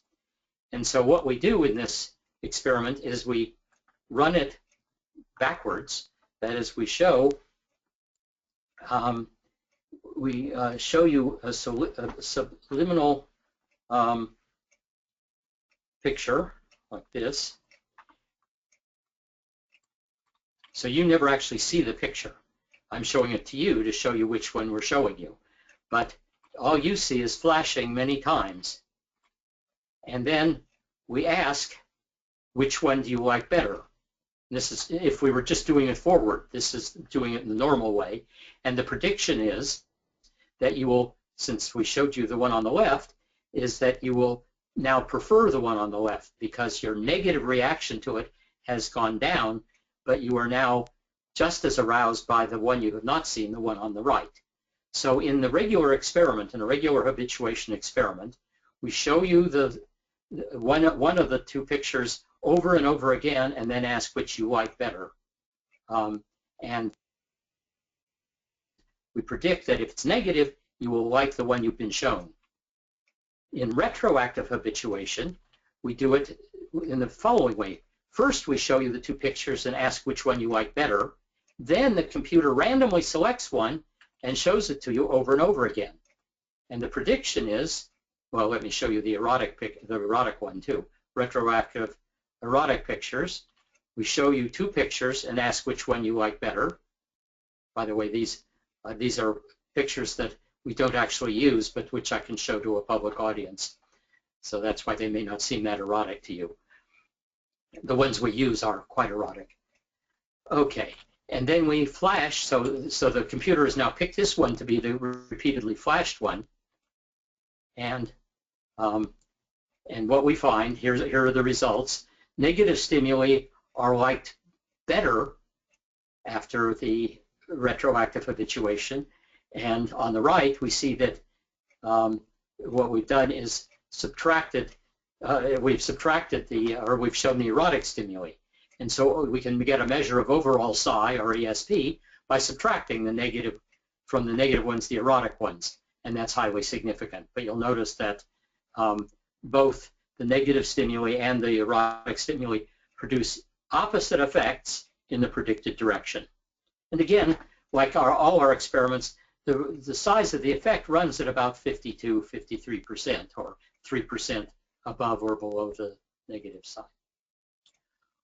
And so what we do in this experiment is we run it backwards. That is, we show you a subliminal picture like this. So you never actually see the picture. I'm showing it to you to show you which one we're showing you. But all you see is flashing many times. And then we ask, which one do you like better? This is if we were just doing it forward. This is doing it in the normal way. And the prediction is that you will, since we showed you the one on the left, is that you will now prefer the one on the left because your negative reaction to it has gone down, but you are now just as aroused by the one you have not seen, the one on the right. So in the regular experiment, in a regular habituation experiment, We show you the one of the two pictures over and over again, and then ask which you like better. And we predict that if it's negative, you will like the one you've been shown. In retroactive habituation, we do it in the following way. First, we show you the two pictures and ask which one you like better. Then the computer randomly selects one and shows it to you over and over again. And the prediction is, well, let me show you the erotic one too. Retroactive erotic pictures. We show you two pictures and ask which one you like better. By the way, these are pictures that we don't actually use, but which I can show to a public audience. So that's why they may not seem that erotic to you. The ones we use are quite erotic. Okay, and then we flash, so the computer has now picked this one to be the repeatedly flashed one. And what we find, here are the results. Negative stimuli are liked better after the retroactive habituation. And on the right, we see that what we've done is we've shown the erotic stimuli. And so we can get a measure of overall psi, or ESP, by subtracting the negative from the negative ones, the erotic ones. And that's highly significant. But you'll notice that both the negative stimuli and the erotic stimuli produce opposite effects in the predicted direction. And again, like all our experiments, the size of the effect runs at about 52, 53%, or 3% above or below the negative sign.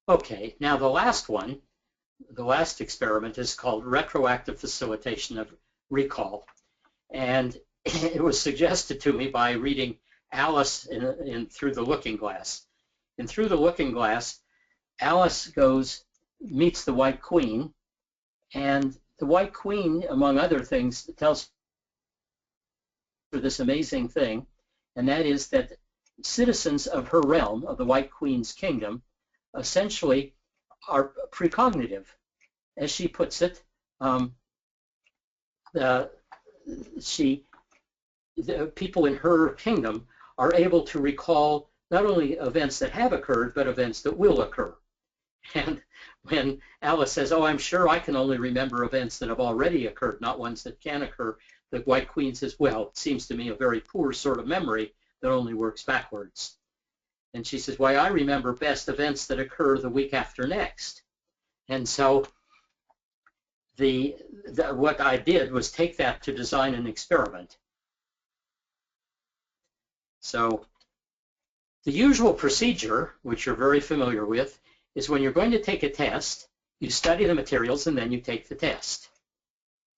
Okay, now the last experiment is called retroactive facilitation of recall. And it was suggested to me by reading Alice in Through the Looking Glass. In Through the Looking Glass, Alice meets the White Queen, and the White Queen, among other things, tells her this amazing thing, and that is that citizens of her realm, of the White Queen's kingdom, essentially are precognitive. As she puts it, the people in her kingdom are able to recall not only events that have occurred, but events that will occur. And when Alice says, oh, I'm sure I can only remember events that have already occurred, not ones that can occur, the White Queen says, well, it seems to me a very poor sort of memory that only works backwards. And she says, well, I remember best events that occur the week after next. And so what I did was take that to design an experiment. So the usual procedure, which you're very familiar with, is when you're going to take a test, you study the materials and then you take the test.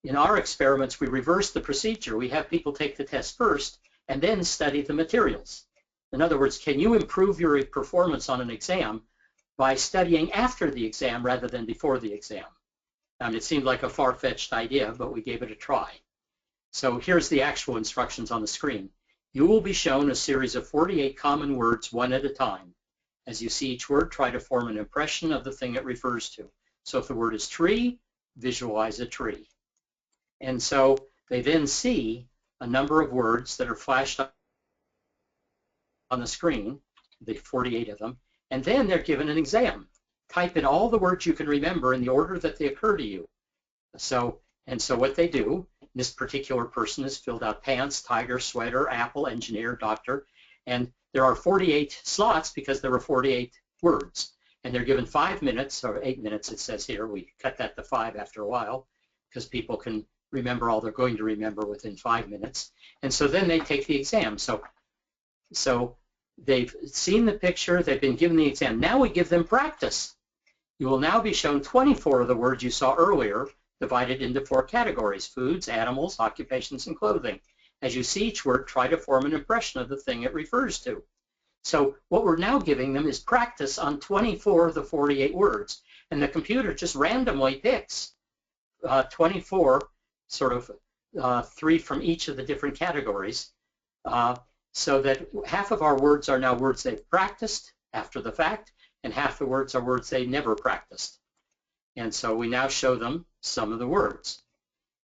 In our experiments, we reverse the procedure. We have people take the test first and then study the materials. In other words, can you improve your performance on an exam by studying after the exam rather than before the exam? And it seemed like a far-fetched idea, but we gave it a try. So here's the actual instructions on the screen. You will be shown a series of 48 common words one at a time. As you see each word, try to form an impression of the thing it refers to. So if the word is tree, visualize a tree. And so they then see a number of words that are flashed up on the screen, the 48 of them, and then they're given an exam. Type in all the words you can remember in the order that they occur to you. So what they do, this particular person has filled out pants, tiger, sweater, apple, engineer, doctor, and there are 48 slots because there were 48 words. And they're given 5 minutes, or 8 minutes it says here. We cut that to 5 after a while because people can remember all they're going to remember within 5 minutes. And so then they take the exam. So they've seen the picture, they've been given the exam. Now we give them practice. You will now be shown 24 of the words you saw earlier, divided into 4 categories: foods, animals, occupations, and clothing. As you see each word, try to form an impression of the thing it refers to. So what we're now giving them is practice on 24 of the 48 words. And the computer just randomly picks 24, sort of 3 from each of the different categories, so that half of our words are now words they've practiced after the fact, and half the words are words they never practiced. And so we now show them some of the words.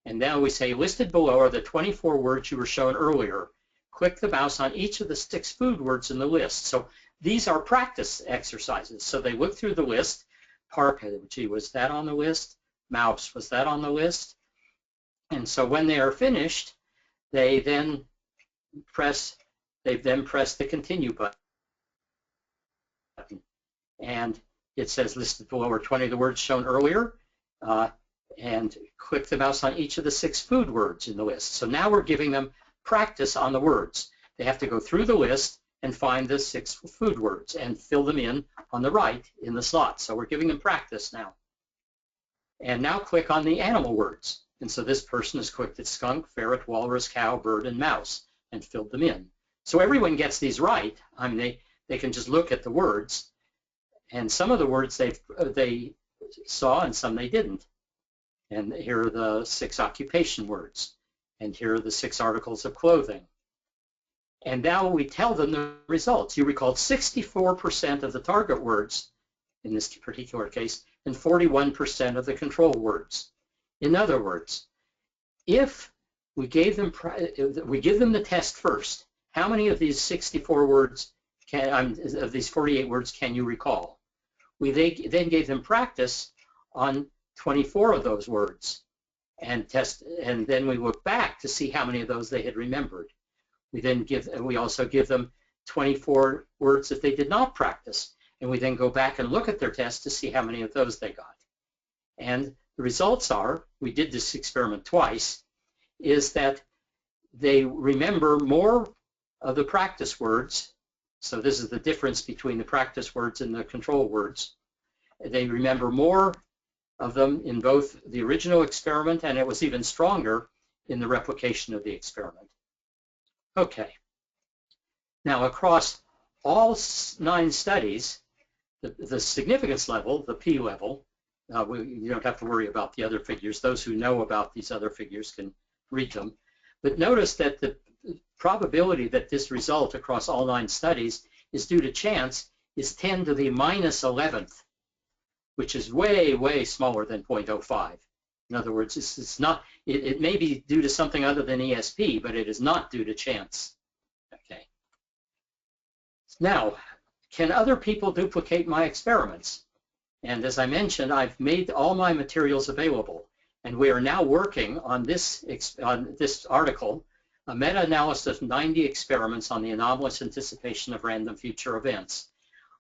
And now we say, listed below are the 24 words you were shown earlier. click the mouse on each of the 6 food words in the list. So these are practice exercises. So they look through the list. Park, gee, was that on the list? Mouse, was that on the list? And so when they are finished, they then press the continue button. And it says listed below are 20 of the words shown earlier. And click the mouse on each of the 6 food words in the list. So now we're giving them practice on the words. They have to go through the list and find the 6 food words and fill them in on the right in the slot. So we're giving them practice now. And now click on the animal words. And so this person has clicked at skunk, ferret, walrus, cow, bird, and mouse and filled them in. So everyone gets these right. I mean, they can just look at the words. And some of the words they saw and some they didn't. And here are the 6 occupation words. And here are the 6 articles of clothing. And now we tell them the results. You recalled 64% of the target words in this particular case and 41% of the control words. In other words, if we give them the test first, how many of these 64 words of these 48 words can you recall? We then gave them practice on 24 of those words and then we look back to see how many of those they had remembered. We also give them 24 words that they did not practice, and we then go back and look at their test to see how many of those they got. And the results are, we did this experiment twice, is that they remember more of the practice words. So this is the difference between the practice words and the control words. They remember more of them in both the original experiment, and it was even stronger in the replication of the experiment. Okay. Now across all 9 studies, the significance level, the P level, you don't have to worry about the other figures. Those who know about these other figures can read them. But notice that the probability that this result across all 9 studies is due to chance is 10 to the minus 11th, which is way, way smaller than 0.05. In other words, it's not. It may be due to something other than ESP, but it is not due to chance. Okay. Now, can other people duplicate my experiments? And as I mentioned, I've made all my materials available, and we are now working on this article, a meta-analysis of 90 experiments on the anomalous anticipation of random future events.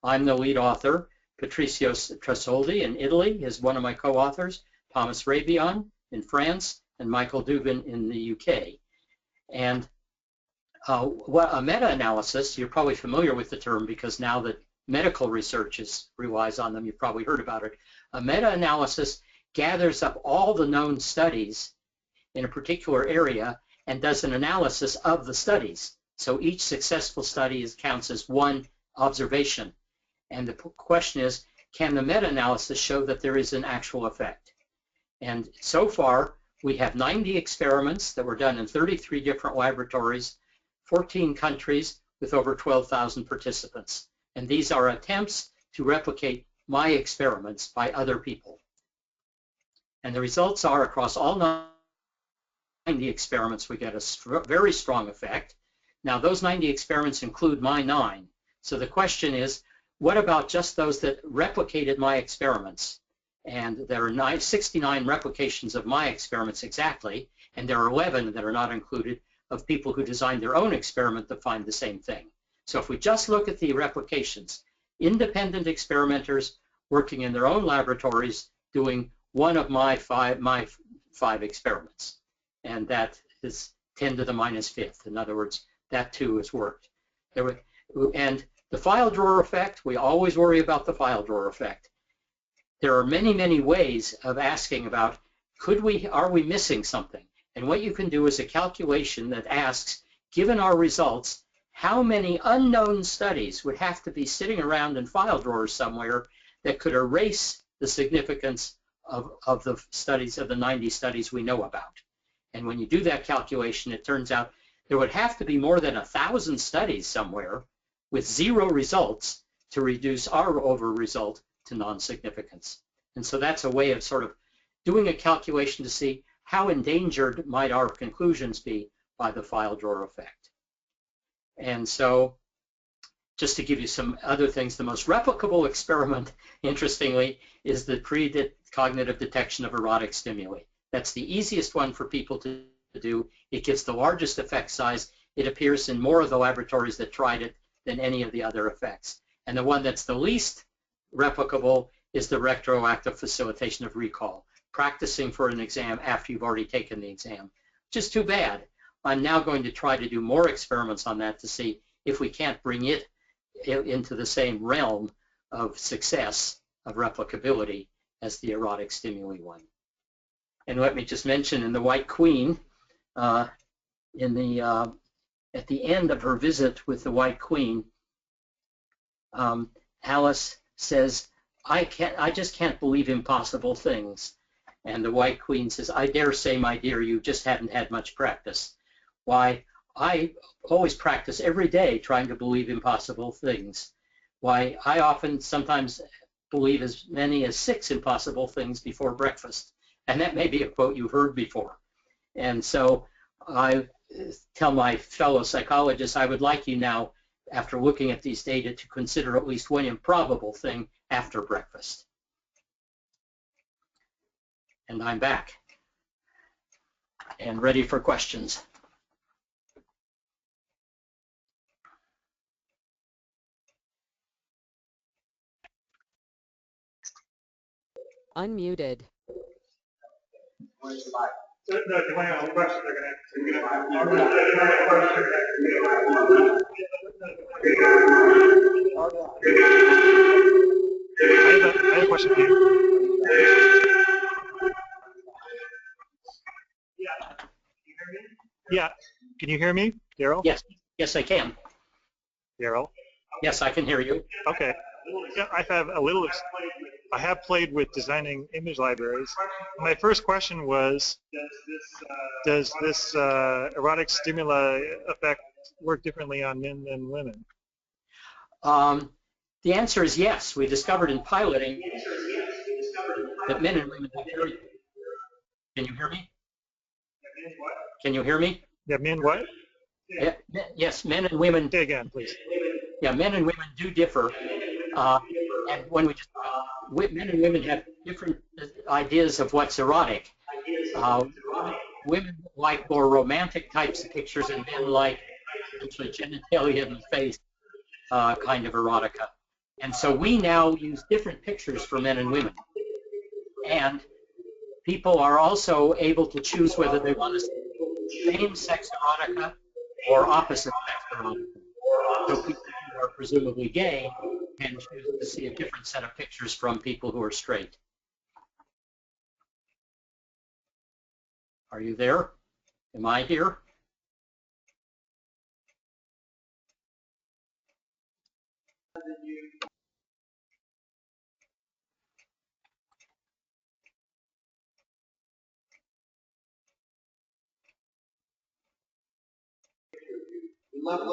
I'm the lead author. Patricio Tresoldi in Italy is one of my co-authors. Thomas Rabion in France, and Michael Dubin in the UK. And what a meta-analysis, you're probably familiar with the term because now that medical research relies on them, you've probably heard about it. A meta-analysis gathers up all the known studies in a particular area and does an analysis of the studies. So each successful study counts as one observation. And the question is, can the meta-analysis show that there is an actual effect? And so far, we have 90 experiments that were done in 33 different laboratories, 14 countries with over 12,000 participants. And these are attempts to replicate my experiments by other people. And the results are across all 90 experiments, we get a very strong effect. Now, those 90 experiments include my 9. So the question is, what about just those that replicated my experiments? And there are 69 replications of my experiments exactly, and there are 11 that are not included of people who designed their own experiment to find the same thing. So if we just look at the replications, independent experimenters working in their own laboratories doing one of my five experiments, and that is 10 to the minus 5th. In other words, that too has worked. And the file drawer effect, we always worry about the file drawer effect. There are many, many ways of asking about, are we missing something? And what you can do is a calculation that asks, given our results, how many unknown studies would have to be sitting around in file drawers somewhere that could erase the significance of the studies, of the 90 studies we know about? And when you do that calculation, it turns out there would have to be more than 1,000 studies somewhere with 0 results to reduce our over result to non-significance. And so that's a way of sort of doing a calculation to see how endangered might our conclusions be by the file drawer effect. And so just to give you some other things, the most replicable experiment, interestingly, is the precognitive detection of erotic stimuli. That's the easiest one for people to do. It gives the largest effect size. It appears in more of the laboratories that tried it than any of the other effects. And the one that's the least replicable is the retroactive facilitation of recall, practicing for an exam after you've already taken the exam, which is too bad. I'm now going to try to do more experiments on that to see if we can't bring it into the same realm of success, of replicability, as the erotic stimuli one. And let me just mention in the White Queen, at the end of her visit with the White Queen, Alice says, I just can't believe impossible things. And the White Queen says, I dare say, my dear, you just haven't had much practice. Why, I always practice every day trying to believe impossible things. Why, I often sometimes believe as many as 6 impossible things before breakfast. And that may be a quote you've heard before. And so I tell my fellow psychologists, I would like you now, after looking at these data, to consider at least one improbable thing after breakfast. And I'm back and ready for questions. Unmuted. No, if I have a question, they're going to I have a question for you. Yeah. Can you hear me, Daryl? Yes, I can. Daryl? Yes, I can hear you. Okay. Yeah, I have played with designing image libraries. My first question was, does this erotic stimuli effect work differently on men than women? The answer is yes. We discovered in piloting that men and women have very... Can you hear me? Can you hear me? Yeah, men what? Yes, men and women... Say again, please. Yeah, men and women do differ. And when men and women have different ideas of what's erotic. Women like more romantic types of pictures, and men like essentially genitalia in the face kind of erotica. And so we now use different pictures for men and women. And people are also able to choose whether they want to see same-sex erotica or opposite-sex erotica. So people who are presumably gay can choose to see a different set of pictures from people who are straight. Are you there? Am I here?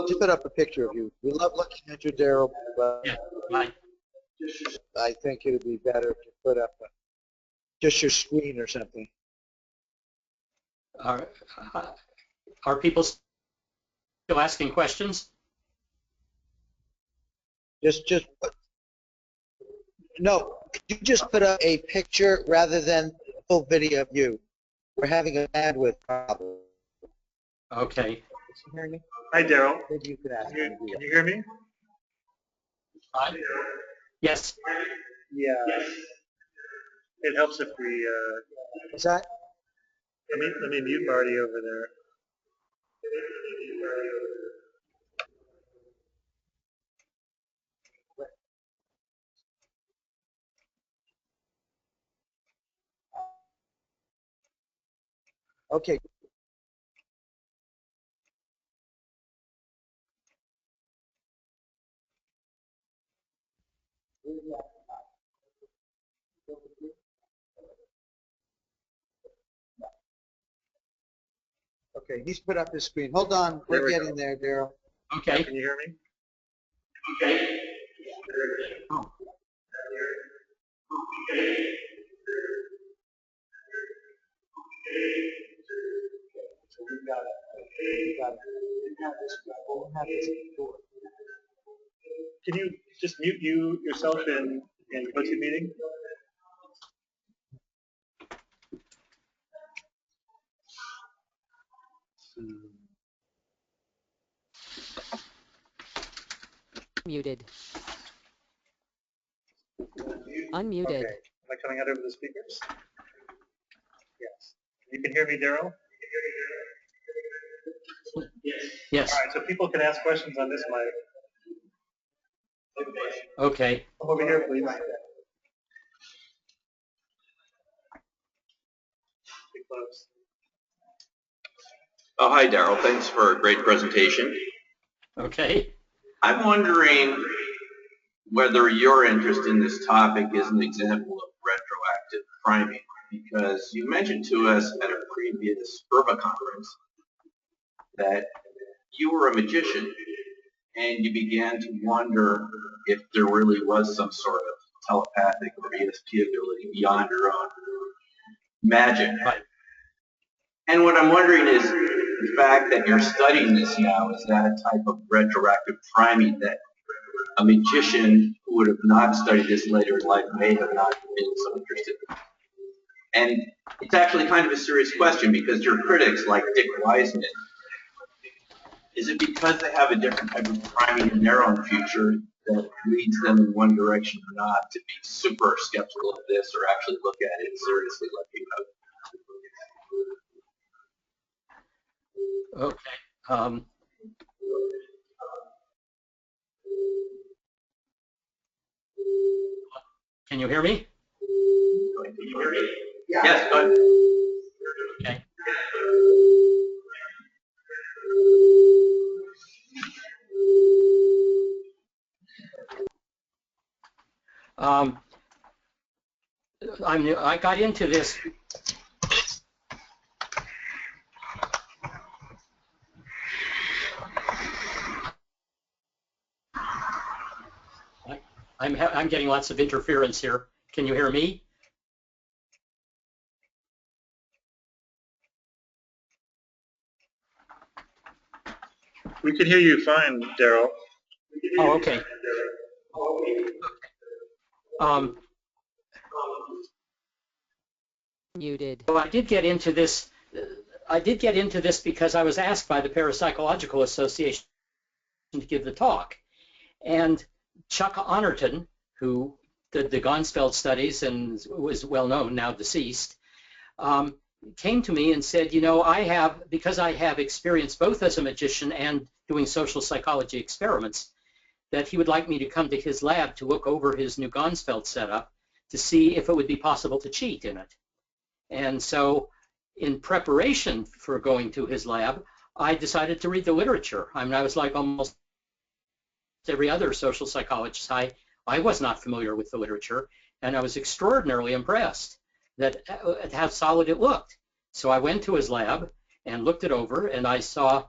Just put up a picture of you. We love looking at you, Daryl, but Yeah, right. I think it would be better to put up just your screen or something. Are people still asking questions? No, could you just put up a picture rather than a full video of you? We're having a bandwidth problem. Okay. Can you hear me? Hi, Daryl. Maybe you could ask me to do Can that. you hear me? Hi. Yes. Yeah. It helps if we. Is that? Let me mute Marty over there. Okay. Okay, he's put up his screen. Hold on, we're getting there, Daryl. Okay. Can you hear me? Okay. Oh. So we've got it. Can you just mute yourself in GoToMeeting? Muted. Unmuted. Okay. Am I coming out over the speakers? Yes. You can hear me, Daryl? Yes. All right, so people can ask questions on this mic. Okay. Come over here, please. Be close. Oh, hi, Daryl. Thanks for a great presentation. Okay. I'm wondering whether your interest in this topic is an example of retroactive priming, because you mentioned to us at a previous IRBA conference that you were a magician and you began to wonder if there really was some sort of telepathic or ESP ability beyond your own magic. Right. And what I'm wondering is the fact that you're studying this now, is that a type of retroactive priming that a magician who would have not studied this later in life may have not been so interested in? And it's actually kind of a serious question, because your critics, like Dick Wiseman, is it because they have a different type of priming in their own future that leads them in one direction or not to be super skeptical of this, or actually look at it seriously like you have? Okay. Can you hear me? Yes, go ahead. Okay. I got into this. I'm getting lots of interference here. Can you hear me? We can hear you fine, Daryl. Oh, okay. Muted. So I did get into this. Because I was asked by the Parapsychological Association to give the talk, and Chuck Honorton, who did the Gonsfeld studies and was well known, now deceased, came to me and said, you know, because I have experience both as a magician and doing social psychology experiments, that he would like me to come to his lab to look over his new Gonsfeld setup to see if it would be possible to cheat in it. And so in preparation for going to his lab, I decided to read the literature. I mean, I was like almost every other social psychologist. I was not familiar with the literature, and I was extraordinarily impressed at how solid it looked. So I went to his lab and looked it over, and I saw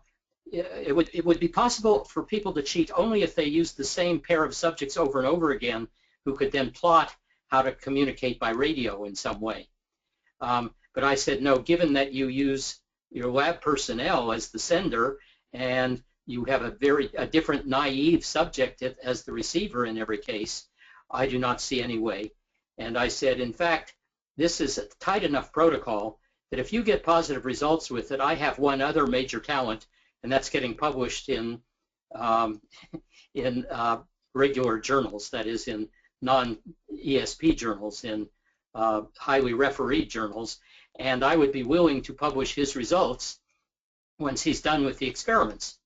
it would be possible for people to cheat only if they used the same pair of subjects over and over again, who could then plot how to communicate by radio in some way. But I said, no, given that you use your lab personnel as the sender and you have a different naive subject as the receiver in every case, I do not see any way. And I said, in fact, this is a tight enough protocol that if you get positive results with it, I have one other major talent, and that's getting published in regular journals, that is in non-ESP journals, in highly refereed journals, and I would be willing to publish his results once he's done with the experiments.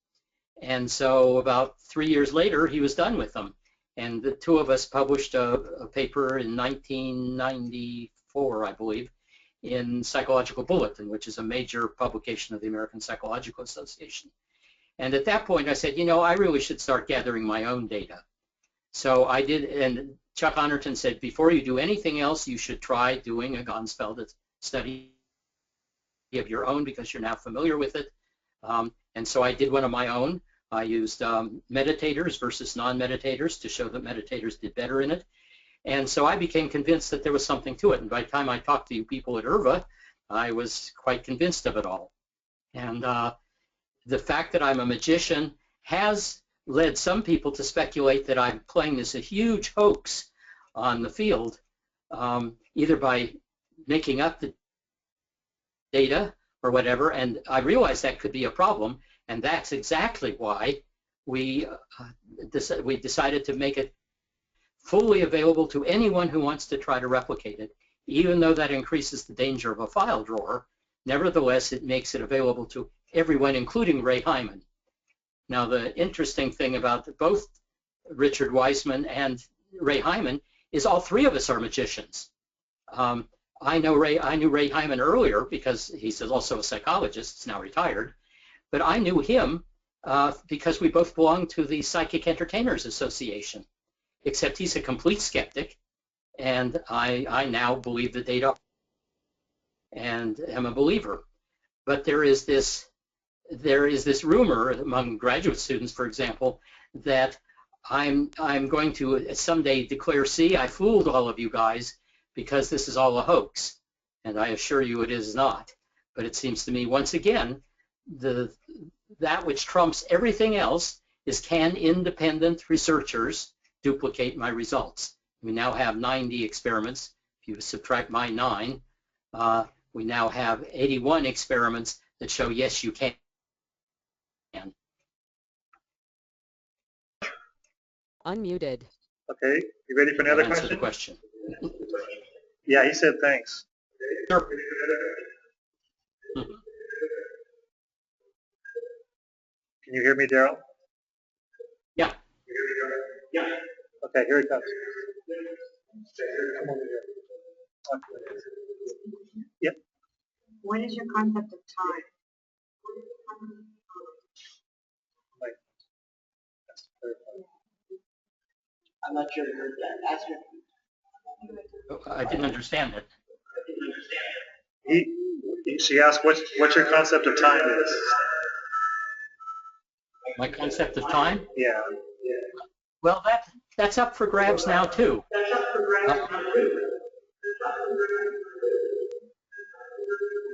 And so about 3 years later, he was done with them. And the two of us published a paper in 1994, I believe, in Psychological Bulletin, which is a major publication of the American Psychological Association. And at that point, I said, you know, I really should start gathering my own data. So I did, and Chuck Honorton said, before you do anything else, you should try doing a Gonsfeld study of your own, because you're now familiar with it. And so I did one of my own. I used meditators versus non-meditators to show that meditators did better in it. And so I became convinced that there was something to it. And by the time I talked to you people at IRBA, I was quite convinced of it all. And the fact that I'm a magician has led some people to speculate that I'm playing this a huge hoax on the field, either by making up the data or whatever, and I realize that could be a problem, and that's exactly why we decided to make it fully available to anyone who wants to try to replicate it. Even though that increases the danger of a file drawer, nevertheless, it makes it available to everyone, including Ray Hyman. Now, the interesting thing about both Richard Wiseman and Ray Hyman is all three of us are magicians. I knew Ray Hyman earlier because he's also a psychologist. He's now retired. But I knew him because we both belong to the Psychic Entertainers Association, except he's a complete skeptic, and I now believe the data and am a believer. But there is this rumor among graduate students, for example, that I'm going to someday declare, see, I fooled all of you guys because this is all a hoax. And I assure you it is not. But it seems to me, once again, that which trumps everything else is, can independent researchers duplicate my results? We now have 90 experiments. If you subtract my 9, we now have 81 experiments that show, yes, you can. Unmuted. Okay, you ready for another Answer the question? question. Yeah, he said thanks. Sure. Can you hear me, Daryl? Yeah. Okay, here it comes. Come over here. Yep. What is your concept of time? I'm not sure you heard that. Ask her. I didn't understand it. She asked what your concept of time is. My concept of time? Yeah. Well, that's up for grabs now, too. I'm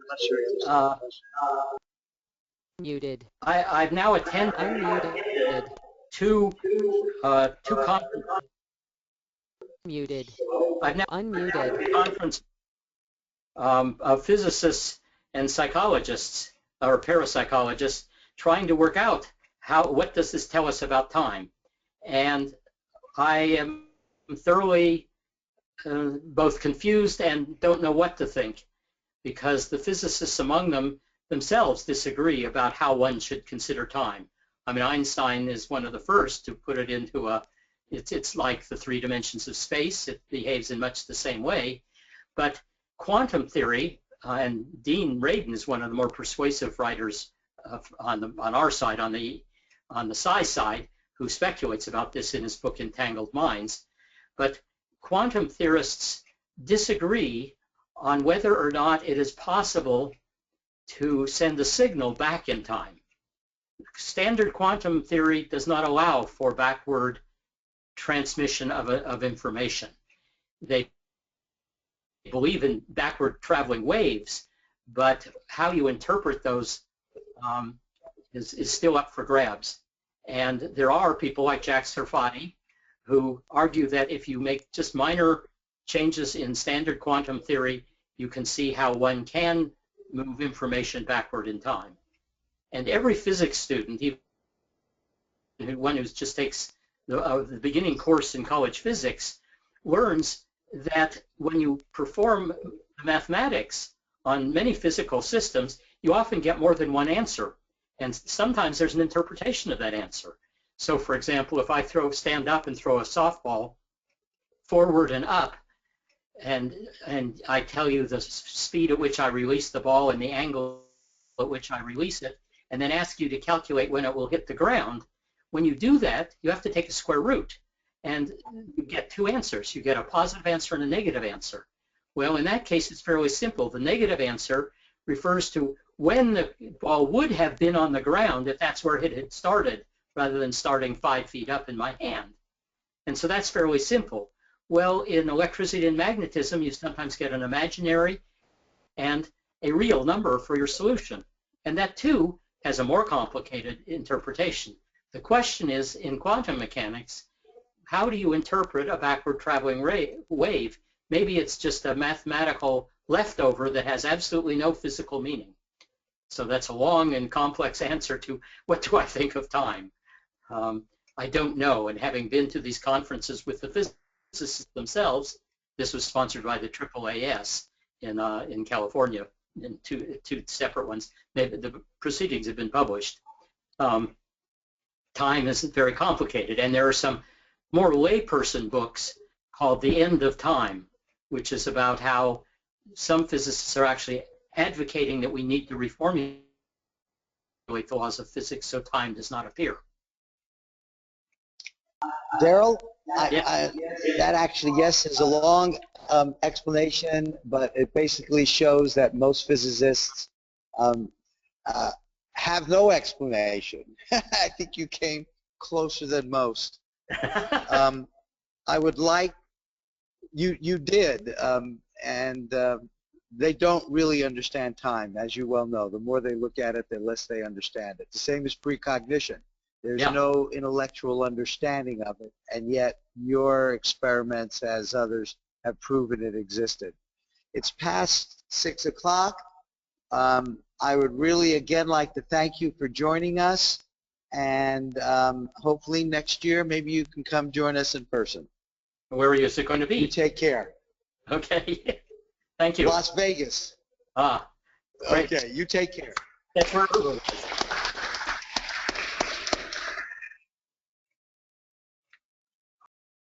not sure you understand the question. Muted. I've now attended Unmuted. two conferences. Muted. I've now Unmuted. attended a conference of physicists and psychologists or parapsychologists trying to work out what does this tell us about time. And I am thoroughly both confused and don't know what to think, because the physicists among them themselves disagree about how one should consider time. I mean, Einstein is one of the first to put it into it's like the 3 dimensions of space. It behaves in much the same way. But quantum theory, and Dean Radin is one of the more persuasive writers on our side, on the psi side, who speculates about this in his book Entangled Minds. But quantum theorists disagree on whether or not it is possible to send a signal back in time. Standard quantum theory does not allow for backward transmission of information. They believe in backward traveling waves, but how you interpret those is still up for grabs. And there are people like Jack Sarfati who argue that if you make just minor changes in standard quantum theory, you can see how one can move information backward in time. And every physics student, even one who just takes the beginning course in college physics, learns that when you perform mathematics on many physical systems, you often get more than one answer. And sometimes there's an interpretation of that answer. So for example, if I stand up and throw a softball forward and up, and I tell you the speed at which I release the ball and the angle at which I release it, and then ask you to calculate when it will hit the ground, when you do that, you have to take a square root. And you get 2 answers. You get a positive answer and a negative answer. Well, in that case, it's fairly simple. The negative answer refers to when the ball would have been on the ground if that's where it had started, rather than starting 5 feet up in my hand. And so that's fairly simple. Well, in electricity and magnetism, you sometimes get an imaginary and a real number for your solution. And that, too, has a more complicated interpretation. The question is, in quantum mechanics, how do you interpret a backward traveling wave? Maybe it's just a mathematical leftover that has absolutely no physical meaning. So that's a long and complex answer to what do I think of time. I don't know, and having been to these conferences with the physicists themselves, this was sponsored by the AAAS in California, in two separate ones. The proceedings have been published. Time is very complicated, and there are some more layperson books called The End of Time, which is about how some physicists are actually advocating that we need to reformulate the laws of physics so time does not appear. Daryl, Yeah. that actually, yes, is a long explanation, but it basically shows that most physicists have no explanation. I think you came closer than most. I would like, you did, and they don't really understand time, as you well know. The more they look at it, the less they understand it. The same as precognition. There's no intellectual understanding of it, and yet your experiments, as others, have proven it existed. It's past 6 o'clock. I would really, again, like to thank you for joining us, and hopefully next year, maybe you can come join us in person. Where is it going to be? You take care. Okay. Thank you. Las Vegas. Great. Okay, you take care. That's where